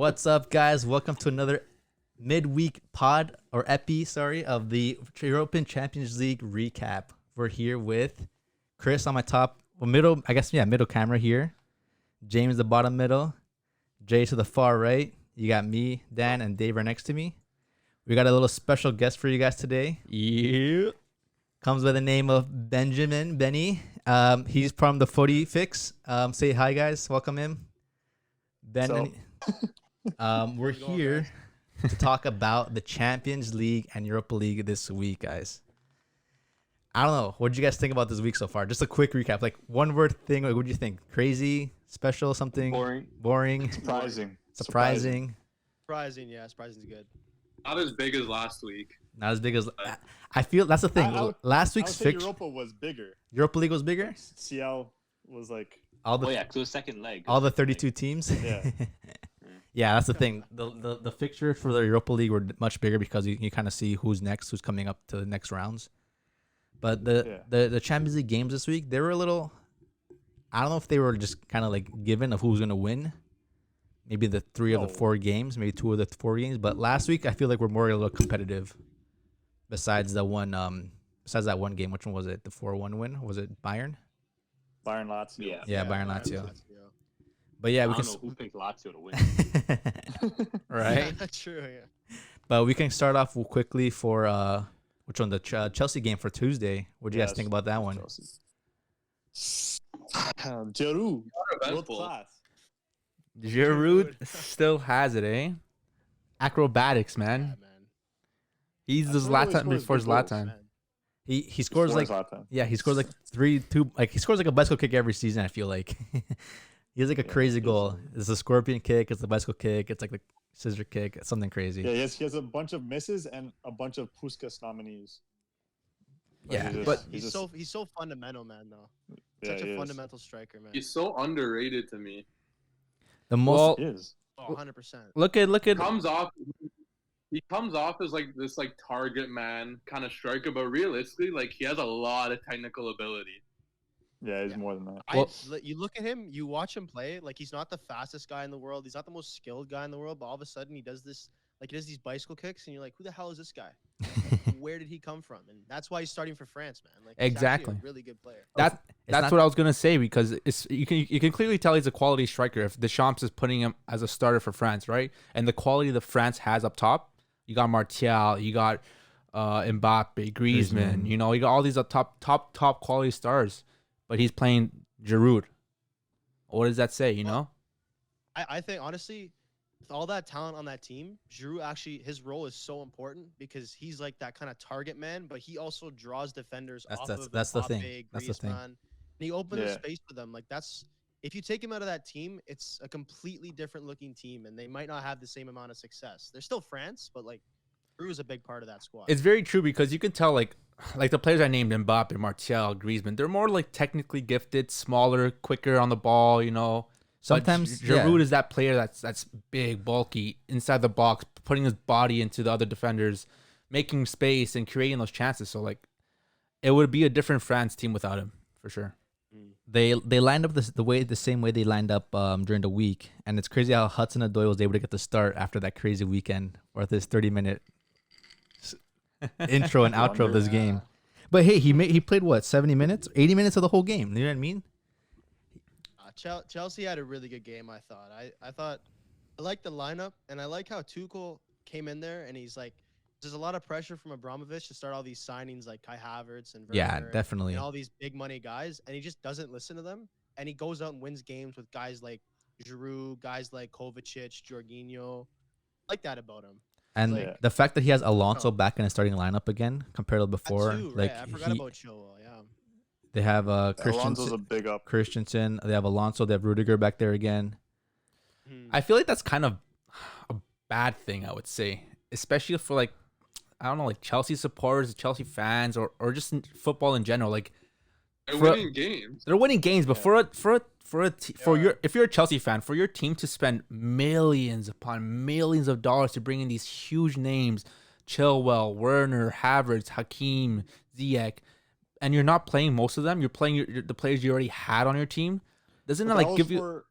What's up, guys? Welcome to another midweek pod or epi, of the European Champions League recap. We're here with Chris on my middle camera here. James the bottom middle. Jay to the far right. You got me, Dan, and Dave right next to me. We got a little special guest for you guys today. Yeah. Comes by the name of Benny. He's from the Footy Fix. Say hi, guys. Welcome him. Ben. We're here to talk about the Champions League and Europa League this week, guys. I don't know. What did you guys think about this week so far? Just a quick recap. Like, one word thing. Like, what do you think? Crazy? Special? Something? Boring? Surprising. Yeah. Surprising's good. Not as big as last week. Not as big as... I feel that's the thing. Last week's fixture... Europa was bigger. Europa League was bigger? CL was like... because it was second leg. All the 32 teams? Yeah. Yeah, that's the thing. The fixtures for the Europa League were much bigger because you kind of see who's next, who's coming up to the next rounds. But the Champions League games this week, they were a little... I don't know if they were just kind of like given of who's going to win. Maybe the three of the four games, maybe two of the four games. But last week, I feel like we're more a little competitive. Besides that one game, which one was it? The 4-1 win? Was it Bayern? Bayern Lazio. Yeah, Bayern Lazio. But yeah, I don't know who picked Lazio to win. Right? True, yeah. But we can start off quickly for which one? The Chelsea game for Tuesday. What do you guys think about that one? Giroud, world class. Giroud still has it, eh? Acrobatics, man. Yeah, man. He's the Zlatan before Zlatan. He scores like he scores like 3-2. Like he scores like a bicycle kick every season. I feel like he has like a crazy goal. It's a scorpion kick. It's a bicycle kick. It's like the scissor kick. It's something crazy. Yeah, he has a bunch of misses and a bunch of Puskas nominees. But he's so fundamental, man. Though such a fundamental striker, man. He's so underrated to me. The most is 100%. Look at He comes off as like this like target man kind of striker, but realistically, like he has a lot of technical ability. Yeah, he's more than that. You look at him, you watch him play. Like he's not the fastest guy in the world. He's not the most skilled guy in the world. But all of a sudden, he does this. Like he does these bicycle kicks, and you're like, "Who the hell is this guy? Where did he come from?" And that's why he's starting for France, man. Like he's exactly, a really good player. That's what I was gonna say because you can clearly tell he's a quality striker if Deschamps is putting him as a starter for France, right? And the quality that France has up top, you got Martial, you got Mbappe, Griezmann, you know, you got all these top quality stars, but he's playing Giroud. What does that say? You know, I think honestly, with all that talent on that team, Giroud actually his role is so important because he's like that kind of target man, but he also draws defenders off of that's the thing. Mbappe, That's the thing. Griezmann, and he opens the space for them. Like that's if you take him out of that team, it's a completely different looking team, and they might not have the same amount of success. They're still France, but like Giroud is a big part of that squad. it's very true because you can tell like the players I named, Mbappe, Martial, Griezmann, they're more like technically gifted, smaller, quicker on the ball, you know. Sometimes Giroud is that player that's big, bulky, inside the box, putting his body into the other defenders, making space and creating those chances. So like, it would be a different France team without him for sure. They lined up the same way they lined up during the week, and it's crazy how Hudson-Odoi was able to get the start after that crazy weekend or this 30-minute intro and outro of this game. But hey, he played what 70 minutes, 80 minutes of the whole game. You know what I mean? Chelsea had a really good game. I thought. I liked the lineup, and I like how Tuchel came in there, and he's like, there's a lot of pressure from Abramovich to start all these signings like Kai Havertz and Werner definitely, and all these big money guys, and he just doesn't listen to them, and he goes out and wins games with guys like Giroud, guys like Kovacic, Jorginho. I like that about him. And the fact that he has Alonso back in his starting lineup again compared to before, like I forgot about Chilwell. Yeah. They have Alonso's a big up. Christensen. They have Alonso. They have Rudiger back there again. I feel like that's kind of a bad thing, I would say, especially for like, I don't know, like Chelsea supporters, Chelsea fans, or just in football in general. Like they're winning games. They're winning games, but if you're a Chelsea fan, for your team to spend millions upon millions of dollars to bring in these huge names, Chilwell, Werner, Havertz, Hakim, Ziyech, and you're not playing most of them, you're playing the players you already had on your team. Doesn't it like give you?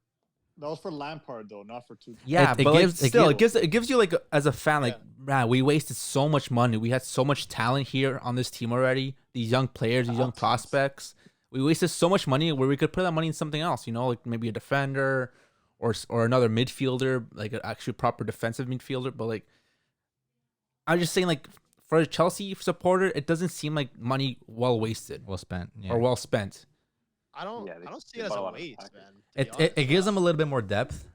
That was for Lampard though, not for two. Yeah, It but like, gives- it still, gives- it gives you like as a fan, like, man, we wasted so much money. We had so much talent here on this team already. These young players, these young prospects. We wasted so much money where we could put that money in something else. You know, like maybe a defender or another midfielder, like an actually proper defensive midfielder. But like, I'm just saying, like, for a Chelsea supporter, it doesn't seem like money well wasted Well spent. Yeah. or well spent. I don't Yeah, they- I don't see they it as bought a a lot of waste, package. man. to be It honest. gives them a little bit more depth.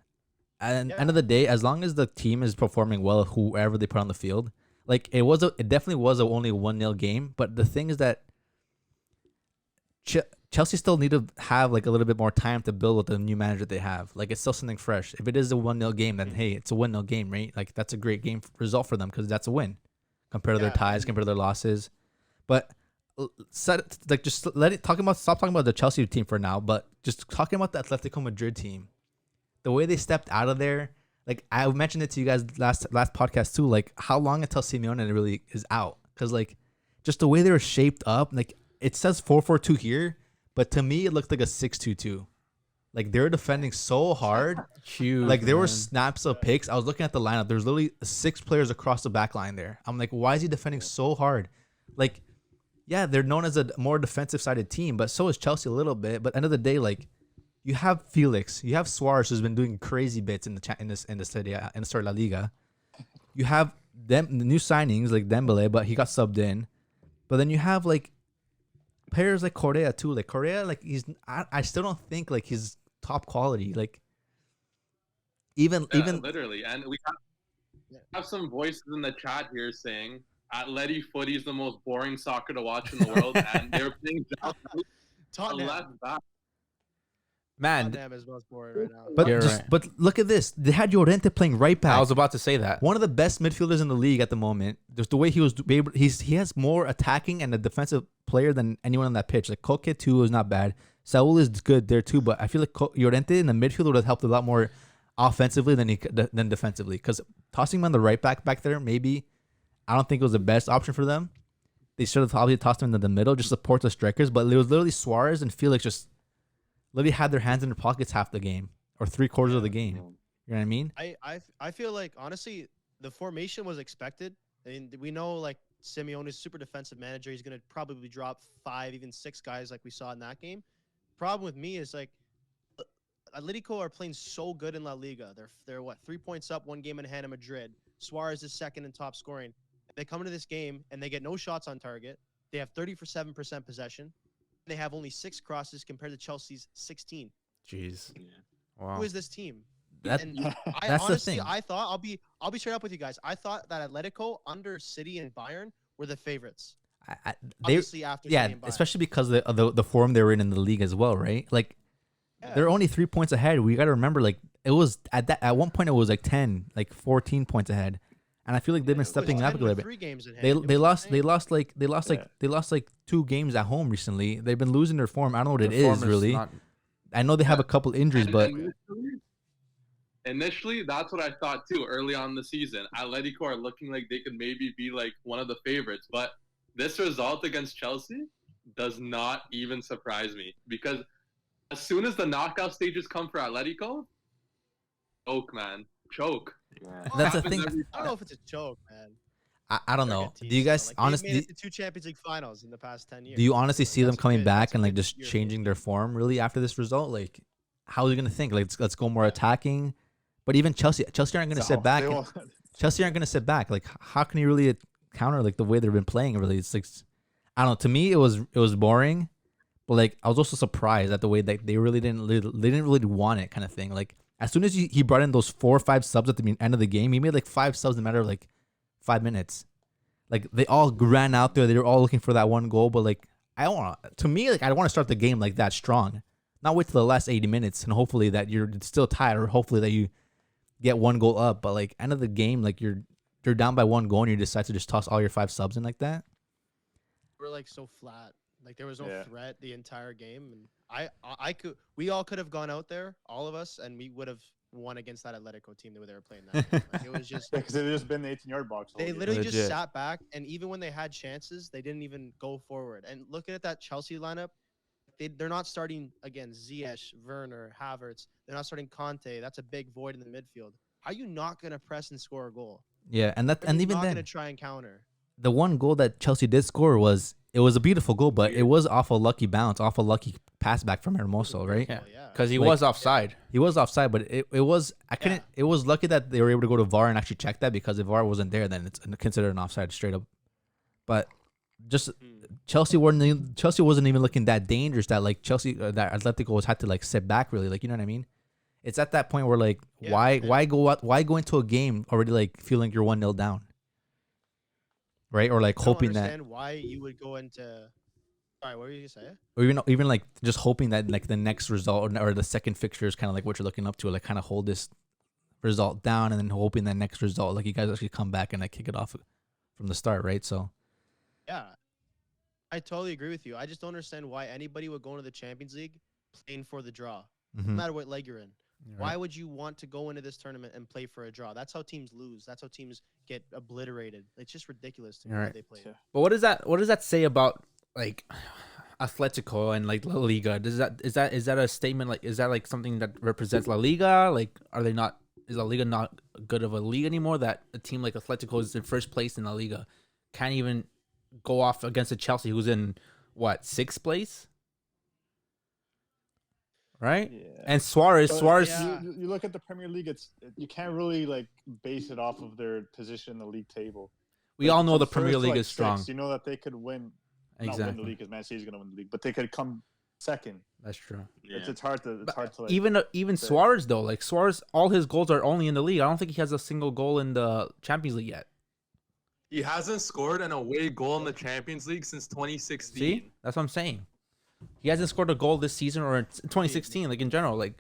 And Yeah. end of the day, as long as the team is performing well, whoever they put on the field, like it definitely was only a 1-0 game. But the thing is that Chelsea still need to have like a little bit more time to build with the new manager they have. Like it's still something fresh. If it is a 1-0 game, then hey, it's a 1-0 game, right? Like that's a great game result for them because that's a win compared to their Yeah, ties, and- compared to their losses. But just stop talking about the Chelsea team for now. But just talking about the Atletico Madrid team, the way they stepped out of there. Like I mentioned it to you guys last podcast too. Like how long until Simeone really is out? Because like just the way they were shaped up. Like it says 4-4-2 here, but to me it looked like a 6-2-2. Like they were defending so hard. Huge. Like there were man. snaps of picks. I was looking at the lineup. There's literally 6 players across the back line there. I'm like, why is he defending so hard? Like, yeah, they're known as a more defensive sided team, but so is Chelsea a little bit. But end of the day, like you have Felix, you have Suarez who's been doing crazy bits in the La Liga. You have the new signings like Dembele, but he got subbed in. But then you have like players like Correa too. Like Correa, like I still don't think like he's top quality. Like even literally, and we have some voices in the chat here saying Atleti footy is the most boring soccer to watch in the world, and they're playing Tottenham. left back. Man, Tottenham is most boring right now. but You're just right. but look at this. They had Llorente playing right back. I was about to say that. One of the best midfielders in the league at the moment. Just the way he was able, he has more attacking and a defensive player than anyone on that pitch. Like Koke too is not bad. Saul is good there too, but I feel like Llorente in the midfield would have helped a lot more offensively than defensively. Because tossing him on the right back there, maybe I don't think it was the best option for them. They should have probably tossed him in the middle, just support the strikers. But it was literally Suarez and Felix just literally had their hands in their pockets half the game or 3/4 of the game. You know what I mean? I feel like honestly the formation was expected. I mean, we know like Simeone is super defensive manager. He's gonna probably drop 5, even 6 guys like we saw in that game. Problem with me is like Atletico are playing so good in La Liga. They're what 3 points up, 1 game in hand of Madrid. Suarez is second in top scoring. They come into this game and they get no shots on target. They have 37% possession. They have only 6 crosses compared to Chelsea's 16. Jeez. Yeah. Wow. Who is this team? That- And I That's the honestly, thing. I thought I'll be straight up with you guys. I thought that Atletico under City and Bayern were the favorites. They Obviously after yeah, City and Bayern. especially because of the form they were in the league as well, right? Like Yeah. they're only 3 points ahead. We got to remember, like it was at one point it was like 10, like 14 points ahead, and I feel like they've been It was stepping 10 up a little with bit. 3 games in hand. They It they was lost insane. they lost like 2 games at home recently. They've been losing their form. I don't know what it Their is form really. not- I know they have a couple injuries, And but initially, that's what I thought too. Early on in the season, Atletico are looking like they could maybe be like one of the favorites, but this result against Chelsea does not even surprise me because as soon as the knockout stages come for Atletico, choke, man, choke. Yeah. that's the Happens thing. every I don't know if it's a choke, man. I don't They're know. good teams Do you still. guys Like, they've made honestly it to 2 Champions League finals in the past 10 years? do you honestly Like, see them that's a coming good- back that's a and like good just European changing team. their form really after this result? Like how are they gonna think? Like let's go more attacking. But even Chelsea aren't gonna sit back. Chelsea aren't gonna sit back. Like, how can you really counter like the way they've been playing? Really, it's like, I don't know. To me, it was boring, but like I was also surprised at the way that they didn't really want it, kind of thing. Like as soon as he brought in those 4 or 5 subs at the end of the game, he made like 5 subs in a matter of like 5 minutes. Like they all ran out there. They were all looking for that one goal, but like I want to me like I want to start the game like that strong, not wait till the last 80 minutes and hopefully that you're still tied or hopefully that you get 1 goal up, but like end of the game, like you're down by 1 goal and you decide to just toss all your 5 subs in like that. We're like so flat. Like there was no Yeah. threat the entire game, and we all could have gone out there, all of us, and we would have won against that Atletico team the way they were playing that game. Like, it was just Because they've just been in the 18-yard box. all they game. literally just Legit. sat back, and even when they had chances, they didn't even go forward. And looking at that Chelsea lineup, They're not starting again Ziyech, Werner, Havertz. They're not starting Conte. That's a big void in the midfield. How are you not gonna press and score a goal? Yeah, and How are and you even not then, gonna try and counter? the one goal that Chelsea did score was a beautiful goal, but it was off a lucky bounce, off a lucky pass back from Hermoso, right? Yeah. Yeah. Because he Like- was offside. He was offside, but it was I couldn't. Yeah. It was lucky that they were able to go to VAR and actually check that, because if VAR wasn't there, then it's considered an offside straight up. But just Chelsea wasn't even looking that dangerous that like that Atletico was had to like sit back really, like, you know what I mean? It's at that point where like Yeah, why go into a game already like feeling you're 1-0 down, right? Or like I don't hoping that, understand why you would go into. Sorry, what were you gonna say? or even like just hoping that like the next result or the second fixture is kind of like what you're looking up to, like kind of hold this result down and then hoping that next result like you guys actually come back and like kick it off from the start, right? So Yeah, I totally agree with you. I just don't understand why anybody would go into the Champions League playing for the draw, no mhm. matter what leg you're in. Why would you want to go into this tournament and play for a draw? That's how teams lose. That's how teams get obliterated. It's just ridiculous to me You're how right. they play. Yeah. But what does that say about like Atletico and like La Liga? Is that a statement, like is that like something that represents La Liga? Like are they not, is La Liga not good of a league anymore, that a team like Atletico is in first place in La Liga can't even go off against a Chelsea who's in what, sixth place? Right? Yeah. And Suarez Yeah. You look at the Premier League. You can't really like base it off of their position in the league table. we Like, all know from the Premier first to, League like, is strong. sixth, you know that they could win. Not win the Exactly. league because Man City's gonna win the league, but they could come second. That's true. It's hard to like, Even say. Suarez though, like Suarez, all his goals are only in the league. I don't think he has a single goal in the Champions League yet. He hasn't scored an away goal in the Champions League since 2016. See, that's what I'm saying. He hasn't scored a goal this season or in 2016, like in general. Like,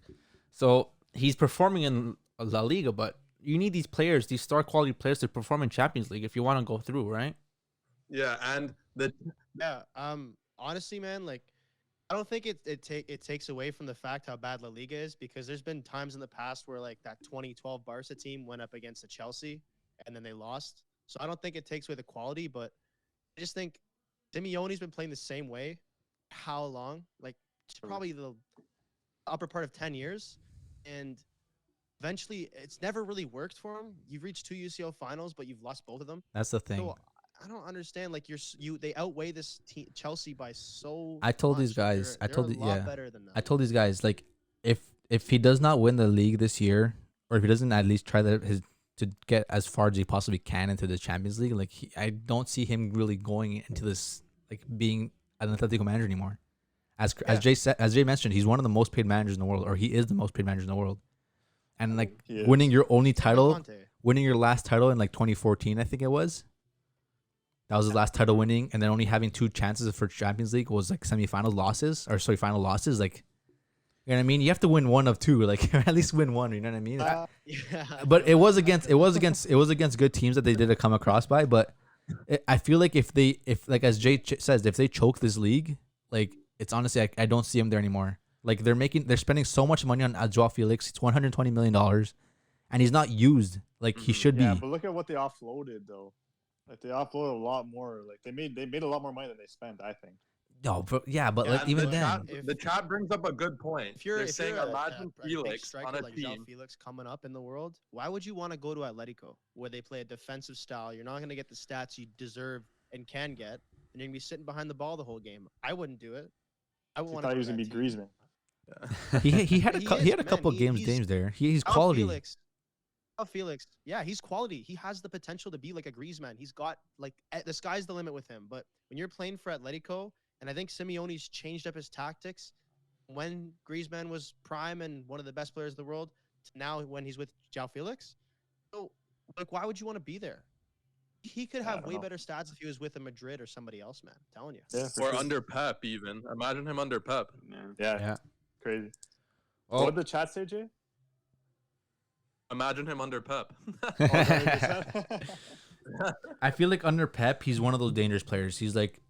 so he's performing in La Liga, but you need these players, these star quality players, to perform in Champions League if you want to go through, right? Yeah, and Yeah. Honestly, man, like I don't think it takes away from the fact how bad La Liga is, because there's been times in the past where like that 2012 Barca team went up against the Chelsea and then they lost. So I don't think it takes away the quality, but I just think Simeone's been playing the same way. How long? Like probably the upper part of 10 years, and eventually it's never really worked for him. You've reached 2 UCL finals, but you've lost both of them. That's the thing. So I don't understand. Like they outweigh this team, Chelsea by so. I told these much. guys- They're a lot better than them. I told these guys, like, if he does not win the league this year, or if he doesn't at least try to get as far as he possibly can into the Champions League, like I don't see him really going into this like being an Atletico manager anymore. As Jay mentioned, he's one of the most paid managers in the world, or he is the most paid manager in the world. And like He is. winning your only title, Conte. winning your last title in like 2014, I think it was. That was his last title winning, and then only having 2 chances for Champions League was like final losses. Like, you know what I mean? You have to win one of 2, like at least win one. You know what I mean? Yeah. But it was against good teams that they did come across by. But I feel like if like as Jay says, if they choke this league, like it's honestly I don't see him there anymore. Like they're spending so much money on Joao Felix. It's $120 million, and he's not used like he should Yeah, be. but look at what they offloaded though. Like they offloaded a lot more. Like they made a lot more money than they spent, I think. No, but like Yeah, even the then, chat, the chat brings up a good point. If you're They're saying imagine big Felix striker on a like Joao team. Felix coming up in the world, why would you want to go to Atletico where they play a defensive style? You're not going to get the stats you deserve and can get, and you're going to be sitting behind the ball the whole game. I wouldn't do it. I I wouldn't want thought to he was gonna be Griezmann. he had He a is, couple man. games there. He's quality. Felix, yeah, he's quality. He has the potential to be like a Griezmann. He's got like the sky's the limit with him. But when you're playing for Atletico, and I think Simeone's changed up his tactics when Griezmann was prime and one of the best players in the world, to now when he's with Joao Felix. So, like, why would you want to be there? He could have don't way know. better stats if he was with a Madrid or somebody else, man. I'm telling you. Yeah, for Or sure. under Pep, even. Imagine him under Pep. Yeah, Yeah. crazy. Oh, What did the chat say, Jay? Imagine him under Pep. Oh, is that what they said? I feel like under Pep, he's one of those dangerous players. He's like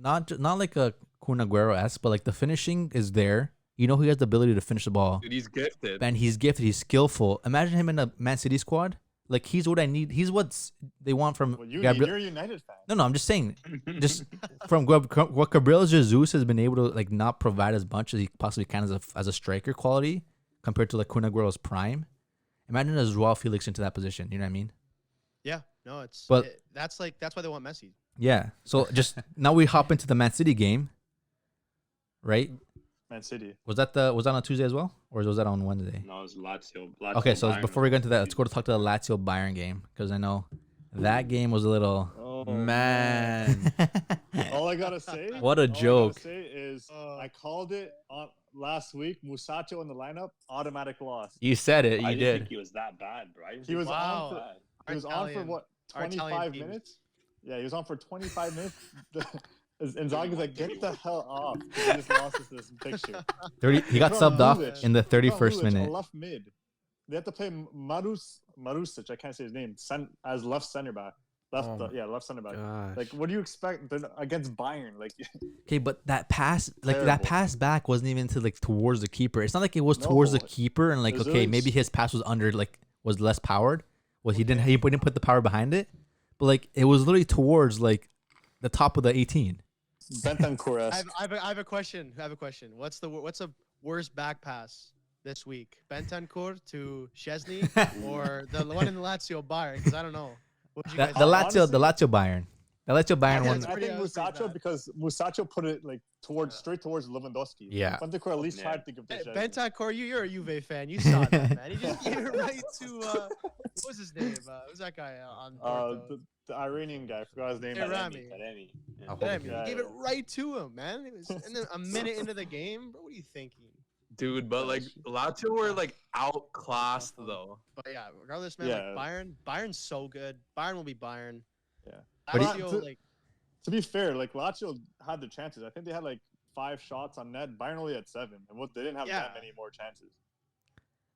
not like a Kun Aguero-esque, but like the finishing is there. You know, he has the ability to finish the ball, Dude, he's gifted. and he's gifted. He's skillful. Imagine him in a Man City squad. Like he's what I need. He's what they want from Well, you're Gabriel. a United fan. No, I'm just saying. Just from what Gabriel Jesus has been able to like not provide as much as he possibly can as a striker quality compared to like Kun Aguero's prime. Imagine as Joao Felix into that position. You know what I mean? Yeah, no, that's why they want Messi. Yeah. So just now we hop into the Man City game, right? Man City. Was that on Tuesday as well, or was that on Wednesday? No, it's Lazio. Okay, so Bayern. before we go into that, let's go to talk to the Lazio Bayern game because I know that game was a little. Oh Man. All I gotta say. What a all joke. I gotta say is I called it on last week. Musacho in the lineup, automatic loss. You said it. I You didn't did. think he was that bad, bro. I didn't He think was Wow. on. For, bad. he was on for what? Our Italian 25 teams. minutes. Yeah, he was on for 25 minutes. Inzaghi's like, get the hell off. He just lost us this picture. 30. He got From subbed off Lulic. in the From 31st Lulic, minute. a left mid. They have to play Marusic. I can't say his name. As left center back. Left center back. Gosh. Like, what do you expect against Bayern? Like, Okay, but that pass, that Terrible. pass back wasn't even to like towards the keeper. It's not like it was towards the No. keeper and like It was okay, really maybe his pass was under like was less powered. Well, he didn't put the power behind it, but like it was literally towards like the top of the 18. Bentancur. I have a question. What's a worst back pass this week? Bentancur to Szczesny or the one in the Lazio Bayern? Because I don't know. What would you guys The think? Lazio Bayern. The Lazio Bayern Yeah, one. it's I pretty think honestly Musacho bad. because Musacho put it like straight towards Lewandowski. Yeah. Bentancur at least Yeah. tried to give the Hey, Szczesny. Bentancur, you're a Juve fan. You saw that, man. He just gave it right to what was his name? Who's that guy on Porto? The Iranian guy. I forgot his name. Hey, but- Rami. Taremi. Yeah. Oh, Damn, Yeah, he gave yeah. it right to him, man. It was, and then a minute into the game, bro. What are you thinking? Dude, but like Lazio were like outclassed though. But yeah, regardless, man. Yeah. Like Bayern's so good. Bayern will be Bayern. Yeah. But Lazio, like To be fair, like Lazio had the chances. I think they had like 5 shots on net. Bayern only had 7, and they didn't have Yeah. that many more chances.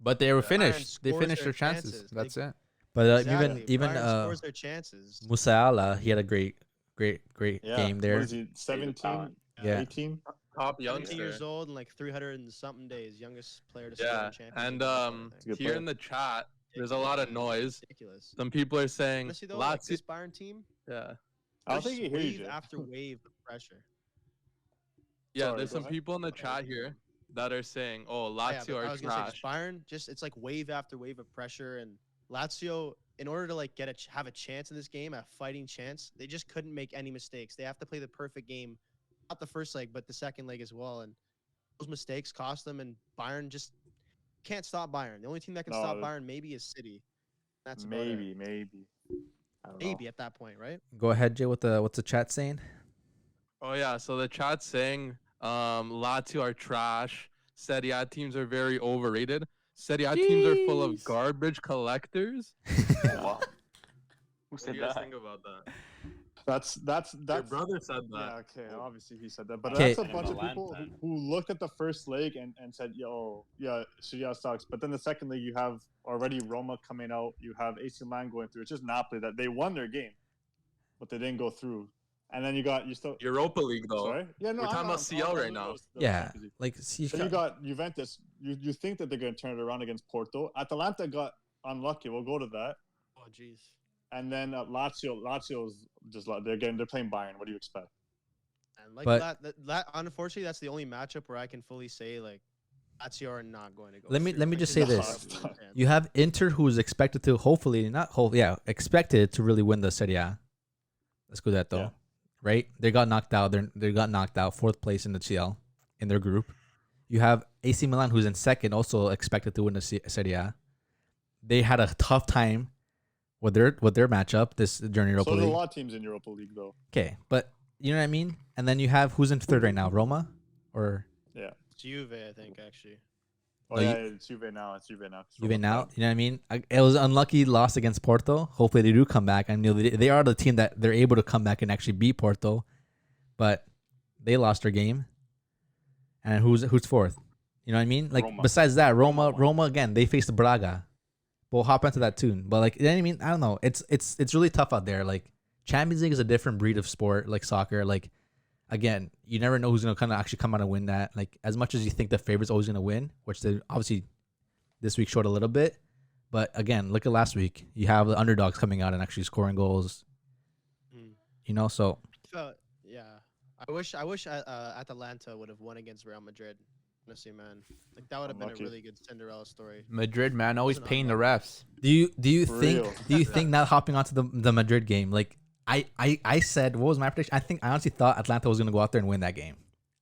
But they were Bayern finished. They scores finished their their chances. chances. That's Like- it. But exactly. even Bayern scores their chances. Musiala, he had a great Yeah. game What there. is he? 17, talent. Yeah. 18. Top 17 youngster. years old and like 300 and something days, youngest player to score Yeah, in Champions and League, I think. a good here player. in the chat, there's a lot of noise. ridiculous. Some people are saying Honestly though, like Lazio. this Bayern team, Yeah, I don't just think he hears wave you. after wave of pressure. yeah. Sorry, There's go some ahead. people in the chat here that are saying, "Oh, Yeah, Lazio but I are was gonna say, trash." just Bayern, it's like wave after wave of pressure, and Lazio, in order to like have a chance in this game, a fighting chance, they just couldn't make any mistakes. They have to play the perfect game, not the first leg, but the second leg as well. And those mistakes cost them, and Bayern just can't stop Bayern. The only team that can stop No. Bayern maybe is City. That's about it. Maybe. I don't know. Maybe at that point, right? Go ahead, Jay. What's the chat saying? Oh yeah, so the chat's saying Lazio are trash. Serie A teams are very overrated. Serie A teams are full of Jeez. garbage collectors. Wow. Who What do said you guys that? think about that? That's Your brother said that. Yeah, okay. Obviously, he said that, but Okay. that's a bunch of people Atalanta. who looked at the first leg and said, "Yo, yeah, Serie A sucks." But then the second leg, you have already Roma coming out. You have AC Milan going through. It's just Napoli that they won their game, but they didn't go through. And then you still Europa League though. sorry. Yeah, no, We're talking I'm- about CL I'm- right I'm- now. the Yeah, Champions League. like see, So you got Juventus. You think that they're going to turn it around against Porto. Atalanta got unlucky. We'll go to that. Oh, jeez. And then Lazio's just they're playing Bayern. What do you expect? And like But- that, unfortunately, that's the only matchup where I can fully say like Lazio are not going to go. Let me through. just Like, say it's this. not a chance. You have Inter, who's expected to expected to really win the Serie A. Let's go that though, Yeah. right? They got knocked out. They got knocked out, 4th place in the CL in their group. You have AC Milan, who's in second, also expected to win the Serie A. They had a tough time with their matchup this during Europa So there's a League. lot of teams in Europa League though. Okay, but you know what I mean. And then you have who's in third right now, Roma, or It's Juve, I think actually. Oh No, yeah, it's Juve now. It's Juve now. Juve now. You know what I mean? It was an unlucky loss against Porto. Hopefully they do come back. I know they are the team that they're able to come back and actually beat Porto, but they lost their game. And who's 4th? You know what I mean? Like Roma. besides that, Roma won. Roma again. They faced Braga. We'll hop into that too. But like, you know what I mean? I don't know. It's really tough out there. Like Champions League is a different breed of sport, like soccer. Like again, you never know who's gonna kind of actually come out and win that. Like as much as you think the favorite's always gonna win, which they obviously this week showed a little bit, But again, look at last week. You have the underdogs coming out and actually scoring goals. Mm. You know, so Yeah. I wish Atalanta would have won against Real Madrid. Honestly, man, like that would have been a Unlucky. really good Cinderella story. Madrid, man, always Wasn't paying the unlucky. refs. do you For think real. not hopping onto the Madrid game? Like I said, what was my prediction? I honestly thought Atlanta was gonna go out there and win that game.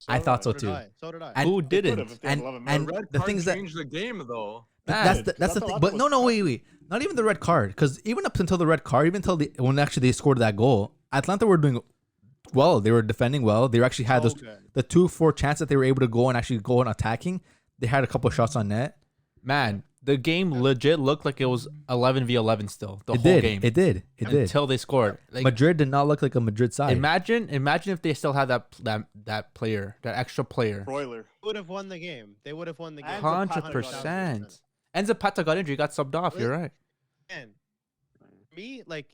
I thought so So did too. I. So did I. And Who They could've didn't? if they had and 11 and men. Red the card thing is that changed the game though. that's did, the 'cause that's the thing. Atalanta But was no, crappy. wait. Not even the red card, because even up until the red card, even until when actually they scored that goal, Atlanta were doing well. They were defending well. They actually had So those good. the 2-4 chance that they were able to go and actually go and attacking. They had a couple of shots on net. Man, the game legit looked like it was 11v11 still. The It whole did. game. It did. It did. Until they scored. Like, Madrid did not look like a Madrid side. imagine if they still had that player, that extra player. Broiler. Would have won the game. They would have won the game. And 100%. And Zapata got injured. He got subbed off. You're right. Man, for me, like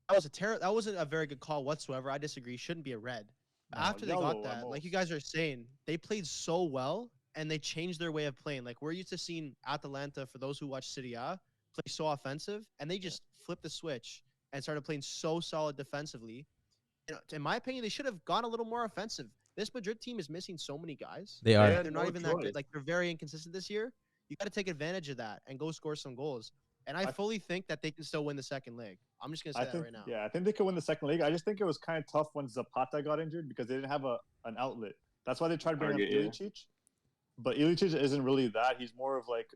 that wasn't a very good call whatsoever. I disagree. Shouldn't be a red. No, After they yellow got at that, like you most. guys are saying, they played so well and they changed their way of playing. Like we're used to seeing Atalanta, for those who watch Serie A, play so offensive, and they just flipped the switch and started playing so solid defensively. You know, in my opinion, they should have gone a little more offensive. This Madrid team is missing so many guys. They are. Yeah. They're not no even that choice. good. Like they're very inconsistent this year. You got to take advantage of that and go score some goals. And I I- fully think that they can still win the second leg. I'm just gonna say I that think, right now. yeah, I think they could win the second league. I just think it was kind of tough when Zapata got injured because they didn't have an outlet. That's why they tried to bring up Target, yeah. Ilicic. But Ilicic isn't really that. He's more of like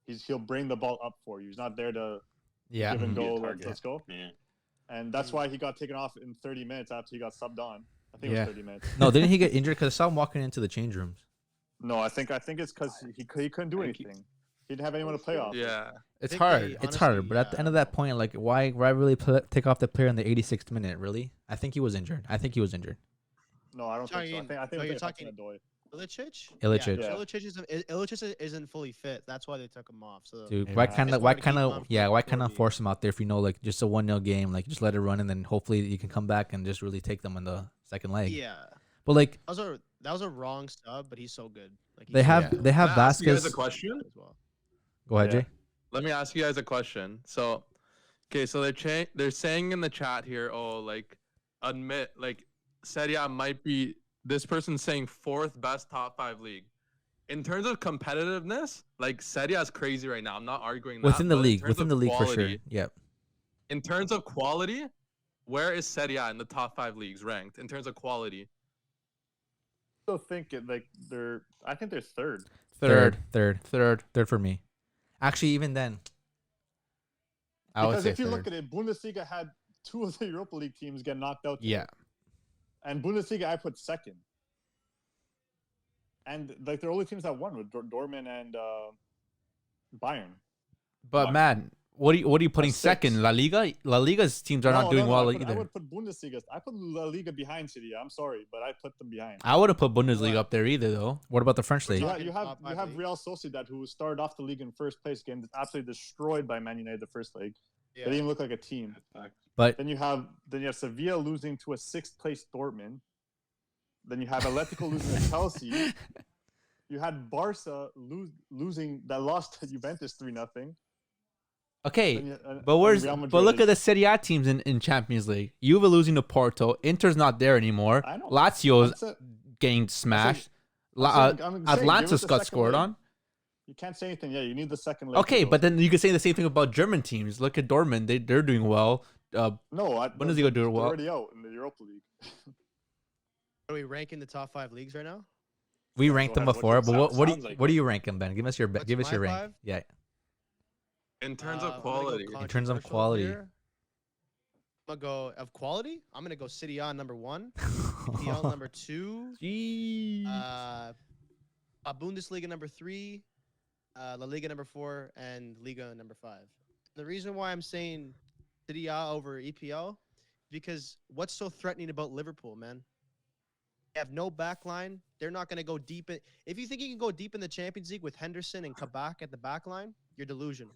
he'll bring the ball up for you. He's not there to Yeah. give and Be a go. target. Let's go. Yeah. And that's why he got taken off in 30 minutes after he got subbed on. I think it Yeah. was 30 minutes. No, didn't he get injured? Because I saw him walking into the change rooms. No, I think it's because he couldn't do I think he- anything. He didn't have anyone to play off. Yeah. It's think hard. they- It's Honestly, hard, but at the yeah, end of I that know. point, like, why really take off the player in the 86th minute? Really? I think he was injured. No, I don't think so. I Talking- think no, they're you're talking talking- Adoy. Ilicic? Ilicic. Yeah, Ilicic isn't fully fit. That's why they took him off. So Dude, Yeah. why It's kind going of to keep him on for why 40. force him out there if you know like just a 1-0 game, like just let it run and then hopefully you can come back and just really take them in the second leg. yeah, But like that was a wrong sub, but he's so good. Like they have so they have Can I ask you guys Vasquez. a question? as well. Go ahead, Yeah. Jay. Let me ask you guys a question. So, okay, so they're saying in the chat here, oh, like, admit, like, Serie A might be, this person's saying 4th best top 5 league. In terms of competitiveness, like, Serie A is crazy right now. I'm not arguing that. Within the but in league, terms within of the league for sure. quality- Yep. In terms of quality, where is Serie A in the top 5 leagues ranked in terms of quality? Still think I think they're third. Third for me. Actually, even then, I would Because say if you third. look at it, Bundesliga had 2 of the Europa League teams get knocked out. Yeah. And Bundesliga, I put second. And like the only teams that won were Dortmund and Bayern. But What? man, what are you putting That's second? six. La Liga? La Liga's teams are not doing well I either. would put Bundesliga. I put La Liga behind City. I'm sorry, but I put them behind. I wouldn't put Bundesliga What? up there either, though. what about the French league? You, talking you have top you five have league. Real Sociedad, who started off the league in first place, getting absolutely destroyed by Man United the first leg. Yeah. They didn't even look like a team. But Then you have Sevilla losing to a 6th place Dortmund. Then you have Atletico losing to Chelsea. You had Barca losing that lost to Juventus 3-0. Okay, but look at the Serie A teams in Champions League. Juve losing to Porto. Inter's not there anymore. I know. Lazio's getting smashed. Atlanta's got scored on. You can't say anything. Yeah, you need the second leg. Okay, to go. but then you could say the same thing about German teams. Look at Dortmund; they're doing well. no, Bundesliga doing they're well. already out in the Europa League. Are we ranking the top 5 leagues right now? we Yeah, ranked go them ahead. before. But what do Sounds like what do you rank them, Ben? Give us your What's give us my your rank. 5? Yeah. In terms I'm of gonna go quality. In terms of controversial quality. here. I'm gonna go of quality. I'm gonna go City A number 1, EPL number 2, Jeez. Bundesliga number 3, La Liga number 4, and Liga number 5. The reason why I'm saying City A over EPL, because what's so threatening about Liverpool, man? They have no back line. They're not going to go deep. If you think you can go deep in the Champions League with Henderson and Kabak at the back line, you're delusional.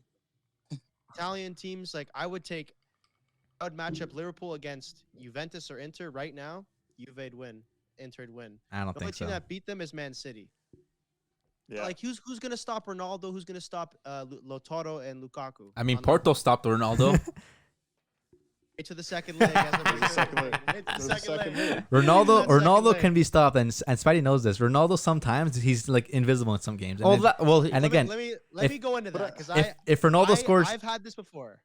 Italian teams, like I would match up Liverpool against Juventus or Inter right now. Juve'd win. Inter'd win. I don't The only think team so. that beat them is Man City. Yeah. Like who's gonna stop Ronaldo? Who's gonna stop Lautaro and Lukaku? I mean, on the- Porto stopped Ronaldo. Right to the second leg. As I'm There's a second saying. leg. Right to the There's a second second leg. leg. Ronaldo That second Ronaldo leg. can be stopped, and Spidey knows this. Ronaldo sometimes he's like invisible in some games. And well, then- and Let me- again, let if- me go into that because if Ronaldo scores, I've had this before.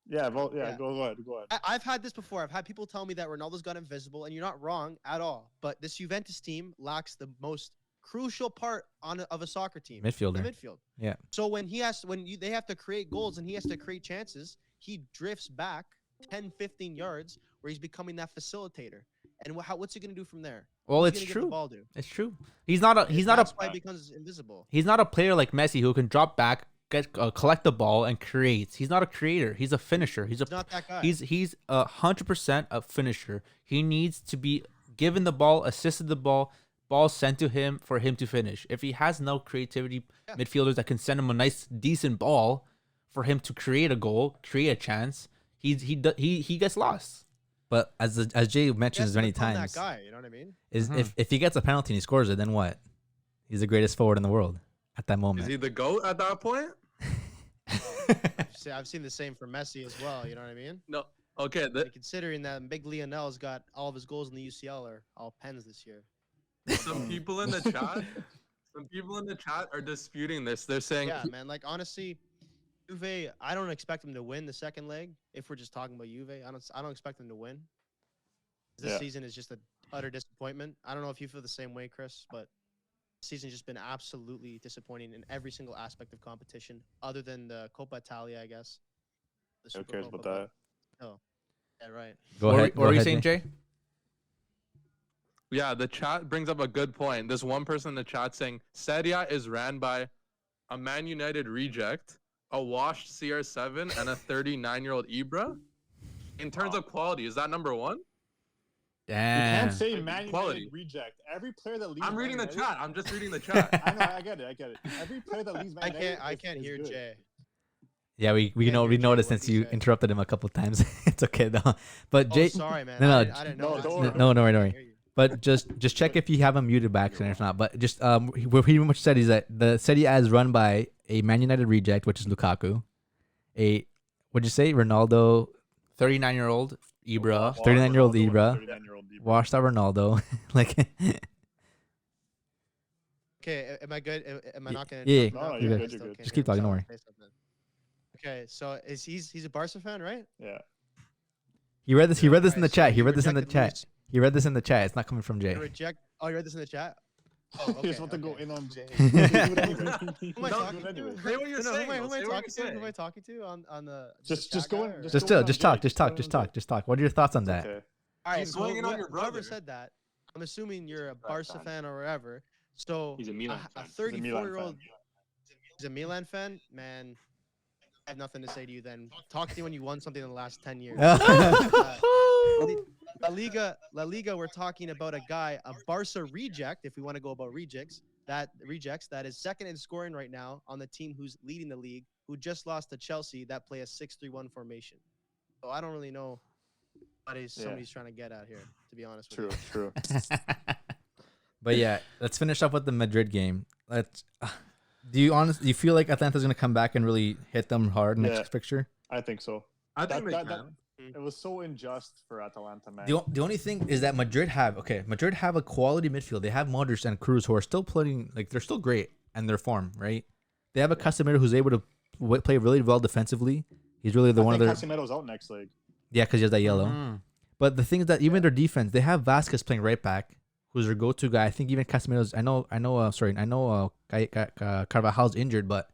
Yeah, well, yeah, Yeah. go ahead. I've had this before. I've had people tell me that Ronaldo's got invisible, and you're not wrong at all. But this Juventus team lacks the most crucial part of a soccer team, the midfielder. midfield. Yeah. So they have to create goals and he has to create chances, he drifts back 10, 15 yards where he's becoming that facilitator. And what's he gonna do from there? Well, Who's it's gonna get the true. ball to? It's true. He's not That's why he becomes invisible. He's not a player like Messi who can drop back, collect the ball, and create. He's not a creator. He's a finisher. He's Not that guy. He's 100% a finisher. He needs to be given the ball, assisted the ball sent to him for him to finish. If he has no creativity, Yeah. midfielders that can send him a nice, decent ball for him to create a goal, create a chance, he gets lost. But as Jay He has mentions to many become times, that guy. You know what I mean? is Mhm. if he gets a penalty and he scores it, then what? He's the greatest forward in the world at that Is moment. he the GOAT at that point? I've seen the same for Messi as well. You know what I mean? No. Okay. And considering that Big Lionel's got all of his goals in the UCL are all pens this year. Some people in the chat. Some people in the chat are disputing this. They're saying, Yeah, man. Like honestly, Juve. I don't expect them to win the second leg. If we're just talking about Juve, I don't expect them to win. This Yeah. season is just an utter disappointment. I don't know if you feel the same way, Chris, but this season's just been absolutely disappointing in every single aspect of competition, other than the Coppa Italia, I guess. The Who cares about Supercoppa, that? but- Yeah, right. Go what ahead. were go you ahead, saying, Jay. Jay? yeah, the chat brings up a good point. This one person in the chat saying Serie A is ran by a Man United reject, a washed CR7, and a 39-year-old Ibra. In terms of quality, is that number one? You Damn. can't say Like, Man quality. United reject. Every player that leaves. I'm reading the Man United- chat. I'm just reading the chat. I know, I get it. Every player that leaves Man United. I is- can't is hear good. Jay. Yeah, we Can't know hear we Jay, noticed what since he you said. interrupted him a couple times. It's okay though. But Oh, Jay, sorry, man. no, I no, didn't no, know. don't That's- worry. no, I don't worry. can't hear you. But just check if you have him muted by accident or if not. But just what he pretty much said is that the Serie A is run by a Man United reject, which is Lukaku. What'd you say? Ronaldo, 39-year-old Ibra. 39-year-old Ronaldo and Ibra. 39-year-old Ibra. washed out Ronaldo. Like Okay, am I good? Am I not gonna? yeah, interrupt No, now? no, Okay, you're I good, still you're good. can't Just hear keep talking, don't myself worry. say something. Okay, so he's a Barca fan, right? Yeah. he read this. He read this in the Alright, so chat. He you read this in the rejected chat. Luis- He read this in the chat. It's not coming from Jay. You reject. Oh, you read this in the chat. Oh, He okay, just want to go okay. in on Jay. Who am I Do No, talking anyway. to? Say what you're No, saying. who am though. I Say what talking to? you're Who am I saying. talking to on the? Just chat go guy in- or- just Just go in on just Jay, talk. Just just go talk. in Just on talk. Jay. Just talk. What are your thoughts on that? Okay. All right, He's so going in on your whoever brother. said that, I'm assuming you're a Bad Barca fan. fan or whatever. So He's a Milan a fan. He's a Milan 34-year-old. fan. He's a Milan fan, man. I have nothing to say to you. Then talk to you when you won something in the last 10 years. La Liga, we're talking about a guy, a Barca reject, if we want to go about rejects, that is second in scoring right now on the team who's leading the league, who just lost to Chelsea that play a 6-3-1 formation. So I don't really know what somebody's trying to get at here, to be honest with True. you. True. But yeah, let's finish up with the Madrid game. Do you feel like Atlanta's gonna come back and really hit them hard next Yeah. fixture? I think so. I think they That- can. It was so unjust for Atalanta, man. The only thing is that Madrid have a quality midfield. They have Modric and Cruz who are still playing like they're still great and their form, right? They have a Casemiro who's able to play really well defensively. He's really the I one of think their Casemiro's out next leg. yeah, because he has that yellow. Mhm. But the thing is that even their defense, they have Vasquez playing right back, who's their go-to guy. I think even Casemiro's. I know. Carvajal's injured, but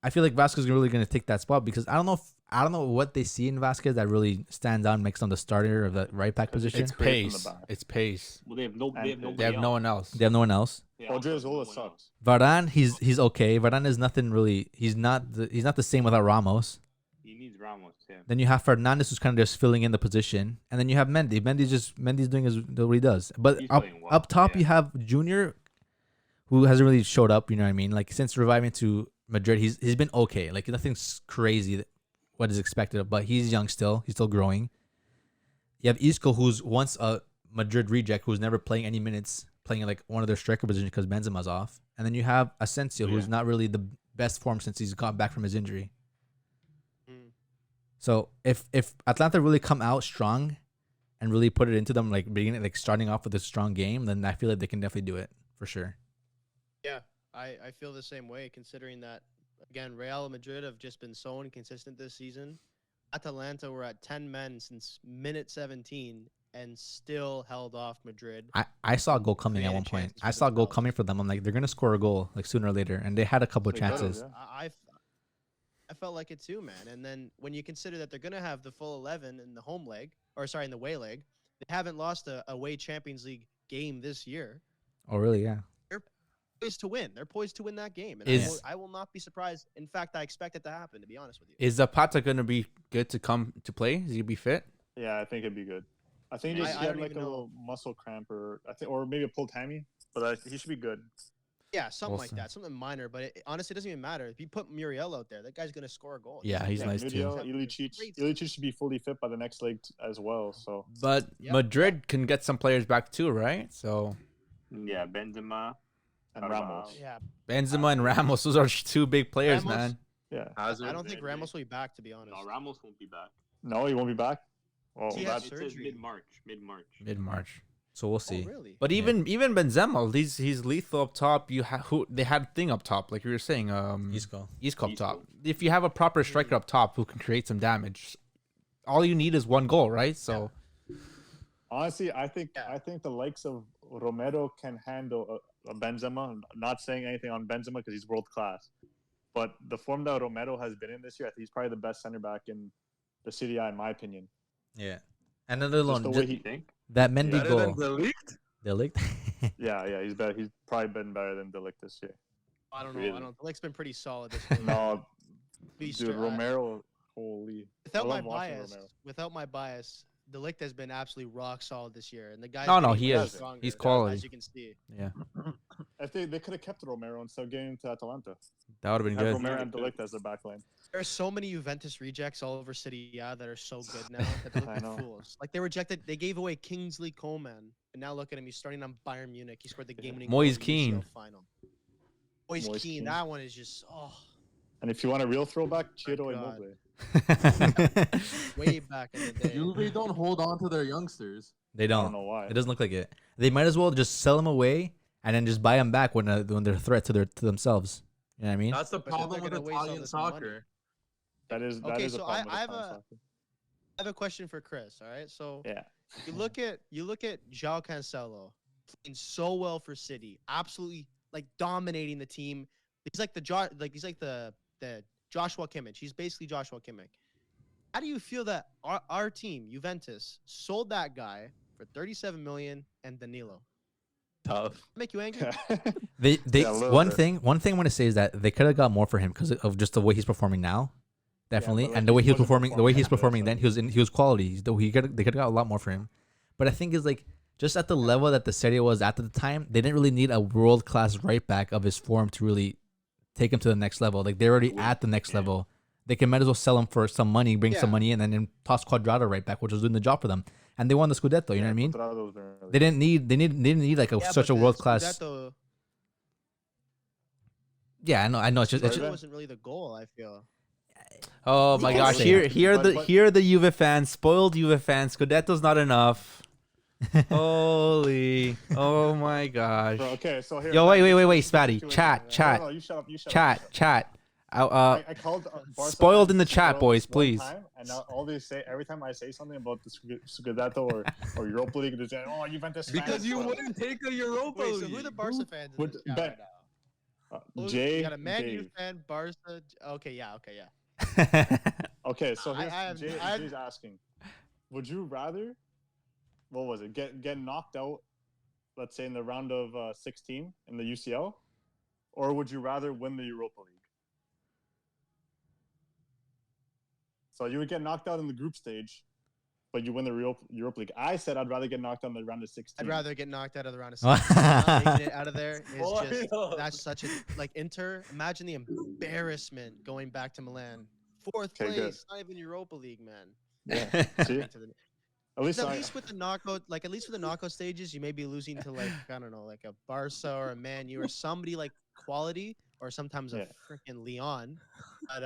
I feel like Vasquez is really going to take that spot because I don't know what they see in Vasquez that really stands out and makes him the starter of the right back position. It's Great from the pace. back. It's pace. Well, they have no. They have And nobody They have else. no one else. They have no one else. They also have Odriozola no one sucks. else. Varane, he's okay. Varane is nothing really. He's not the same without Ramos. He needs Ramos. Yeah. Then you have Fernandez who's kind of just filling in the position, and then you have Mendy. Mendy's doing what he does. But He's up playing well, up top yeah. you have Junior, who hasn't really showed up. You know what I mean? Like since reviving to Madrid, he's been okay. Like nothing's crazy what is expected, but he's young still. He's still growing. You have Isco, who's once a Madrid reject, who's never playing any minutes, playing like one of their striker positions because Benzema's off, and then you have Asensio, who's not really the best form since he's got back from his injury. Mm. So if Atlanta really come out strong and really put it into them, like beginning, like starting off with a strong game, then I feel like they can definitely do it for sure. Yeah, I feel the same way, considering that, again, Real Madrid have just been so inconsistent this season. Atalanta were at 10 men since minute 17 and still held off Madrid. I saw a goal coming at one Created point. chances I for saw a goal themselves. coming for them. I'm like, they're gonna score a goal like sooner or later, and they had a couple They could've, chances. yeah. I felt like it too, man. And then when you consider that they're gonna have the full 11 in the home leg, or sorry, in the away leg, they haven't lost a away Champions League game this year. Oh really? Yeah. Poised to win. They're poised to win that game, and Is- I will not be surprised. In fact, I expect it to happen. To be honest with you. Is Zapata gonna be good to come to play? Is he gonna be fit? Yeah, I think it'd be good. I think he I just don't had like a even know. little muscle cramp, or or maybe a pulled hammy. But he should be good. Yeah, something We'll like see. that, something minor. But it honestly doesn't even matter. If you put Muriel out there, that guy's gonna score a goal. Yeah, he's nice too. Muriel, Great Ilicic should be fully fit by the next leg as well. So But Yep. Madrid can get some players back too, right? So Yeah, Benzema. and Carvajal. Ramos. Yeah, Benzema and Ramos, those are two big players, Ramos- man. Yeah. Hazard. I don't think Maybe. Ramos will be back. To be honest. No, Ramos won't be back. No, he won't be back. Oh, He that, has It says surgery. mid-March. Mid March. So we'll Oh, see. really? But even Benzema, he's lethal up top. Who they had thing up top, like you were saying, Isco. Isco up Isco. top. If you have a proper striker up top who can create some damage, all you need is one goal, right? So honestly, I think Yeah. the likes of Romero can handle a Benzema. I'm not saying anything on Benzema because he's world class, but the form that Romero has been in this year, I think he's probably the best center back in the Serie A, in my opinion. Yeah. And then alone, the way You think? that Mendy Better than goal. De Ligt? They licked. Yeah, he's better. He's probably been better than Delict this year. I don't know. Really? I don't. Lick's been pretty solid this year. No, Be dude, straight- Romero, holy. Without I my love watching bias, Delict has been absolutely rock solid this year, and the guy. No, he is. He's quality. as you can see. If they could have kept Romero instead of getting him to Atalanta. that would have been Have good. Romero and Delict as their backline. There are so many Juventus rejects all over City that are so good now that they look I like know. fools. Like they rejected, they gave away Kingsley Coman, and now look at him. He's starting on Bayern Munich. He scored the game-winning goal Moise in the Kean. UCL final. Moise Moise Kean, Kean. that one is just And if you want a real throwback, Chiro God. Immobile. way back in the day. Juve don't hold on to their youngsters. They I don't don't. know why. It doesn't look like it. They might as well just sell them away and then just buy them back when they're a threat to themselves. You know what I mean? That's the But they're problem with gonna waste all Italian this money. soccer. That is Okay, a so problem with I have Italian a- soccer. I have a question for Chris. All right, so Yeah. you look at João Cancelo playing so well for City, absolutely like dominating the team. He's like the Joshua Kimmich. He's basically Joshua Kimmich. How do you feel that our team, Juventus, sold that guy for 37 million and Danilo? Tough. Make you angry? They Yeah, a little one bit. thing I want to say is that they could have got more for him because of just the way he's performing now, definitely, but, like, and the way he he was wasn't performing, the way he's performing performing then, he was quality. They could have got a lot more for him, but I think is like just at the level that the Serie was at the time, they didn't really need a world class right back of his form to really take him to the next level. Like they're already at the next level. They can might as well sell him for some money, bring some Yeah. money in, and then toss Quadrado right back, which was doing the job for them, and they won the Scudetto. You know what I mean? Quadrado's been really They didn't need like Yeah, such a but the world class. Scudetto Yeah, I know. It's just Sorry, wasn't really the goal. I feel. Oh my You gosh! can say Here that. But- are the Juve fans, spoiled Juve fans. Scudetto's not enough. Holy! Oh my gosh! Bro, okay, so here. Yo, wait, let's Spatty. do it. Chat. No, you shut up. You shut up. Chat. I called Barca spoiled in the fans chat, spoiled boys, one please. time, and now all they say every time I say something about the Scudetto or Europa League, they say, "Oh, Juventus." Because fans you spoiled." wouldn't take a Europa Wait, so League. who are the Barca fans in would this chat bet- right now? Jay, You got a Man U Dave. fan, Barca. Okay, yeah. Okay, so I here's have- Jay's asking: would you rather, what was it, get knocked out, let's say in the round of 16 in the UCL, or would you rather win the Europa League? So you would get knocked out in the group stage, but you win the Europa League. I said I'd rather get knocked out in the round of 16. I'd rather get knocked out of the round of 16. Not making it out of there is just Spoiled. that's such a like Inter. Imagine the embarrassment going back to Milan, fourth Okay, place, good. not even Europa League, man. Yeah. See? Back to the- At least At least with the knockout, like at least with the knockout stages, you may be losing to like I don't know, like a Barca or a Man U or somebody like quality, or sometimes a Yeah. freaking Leon. But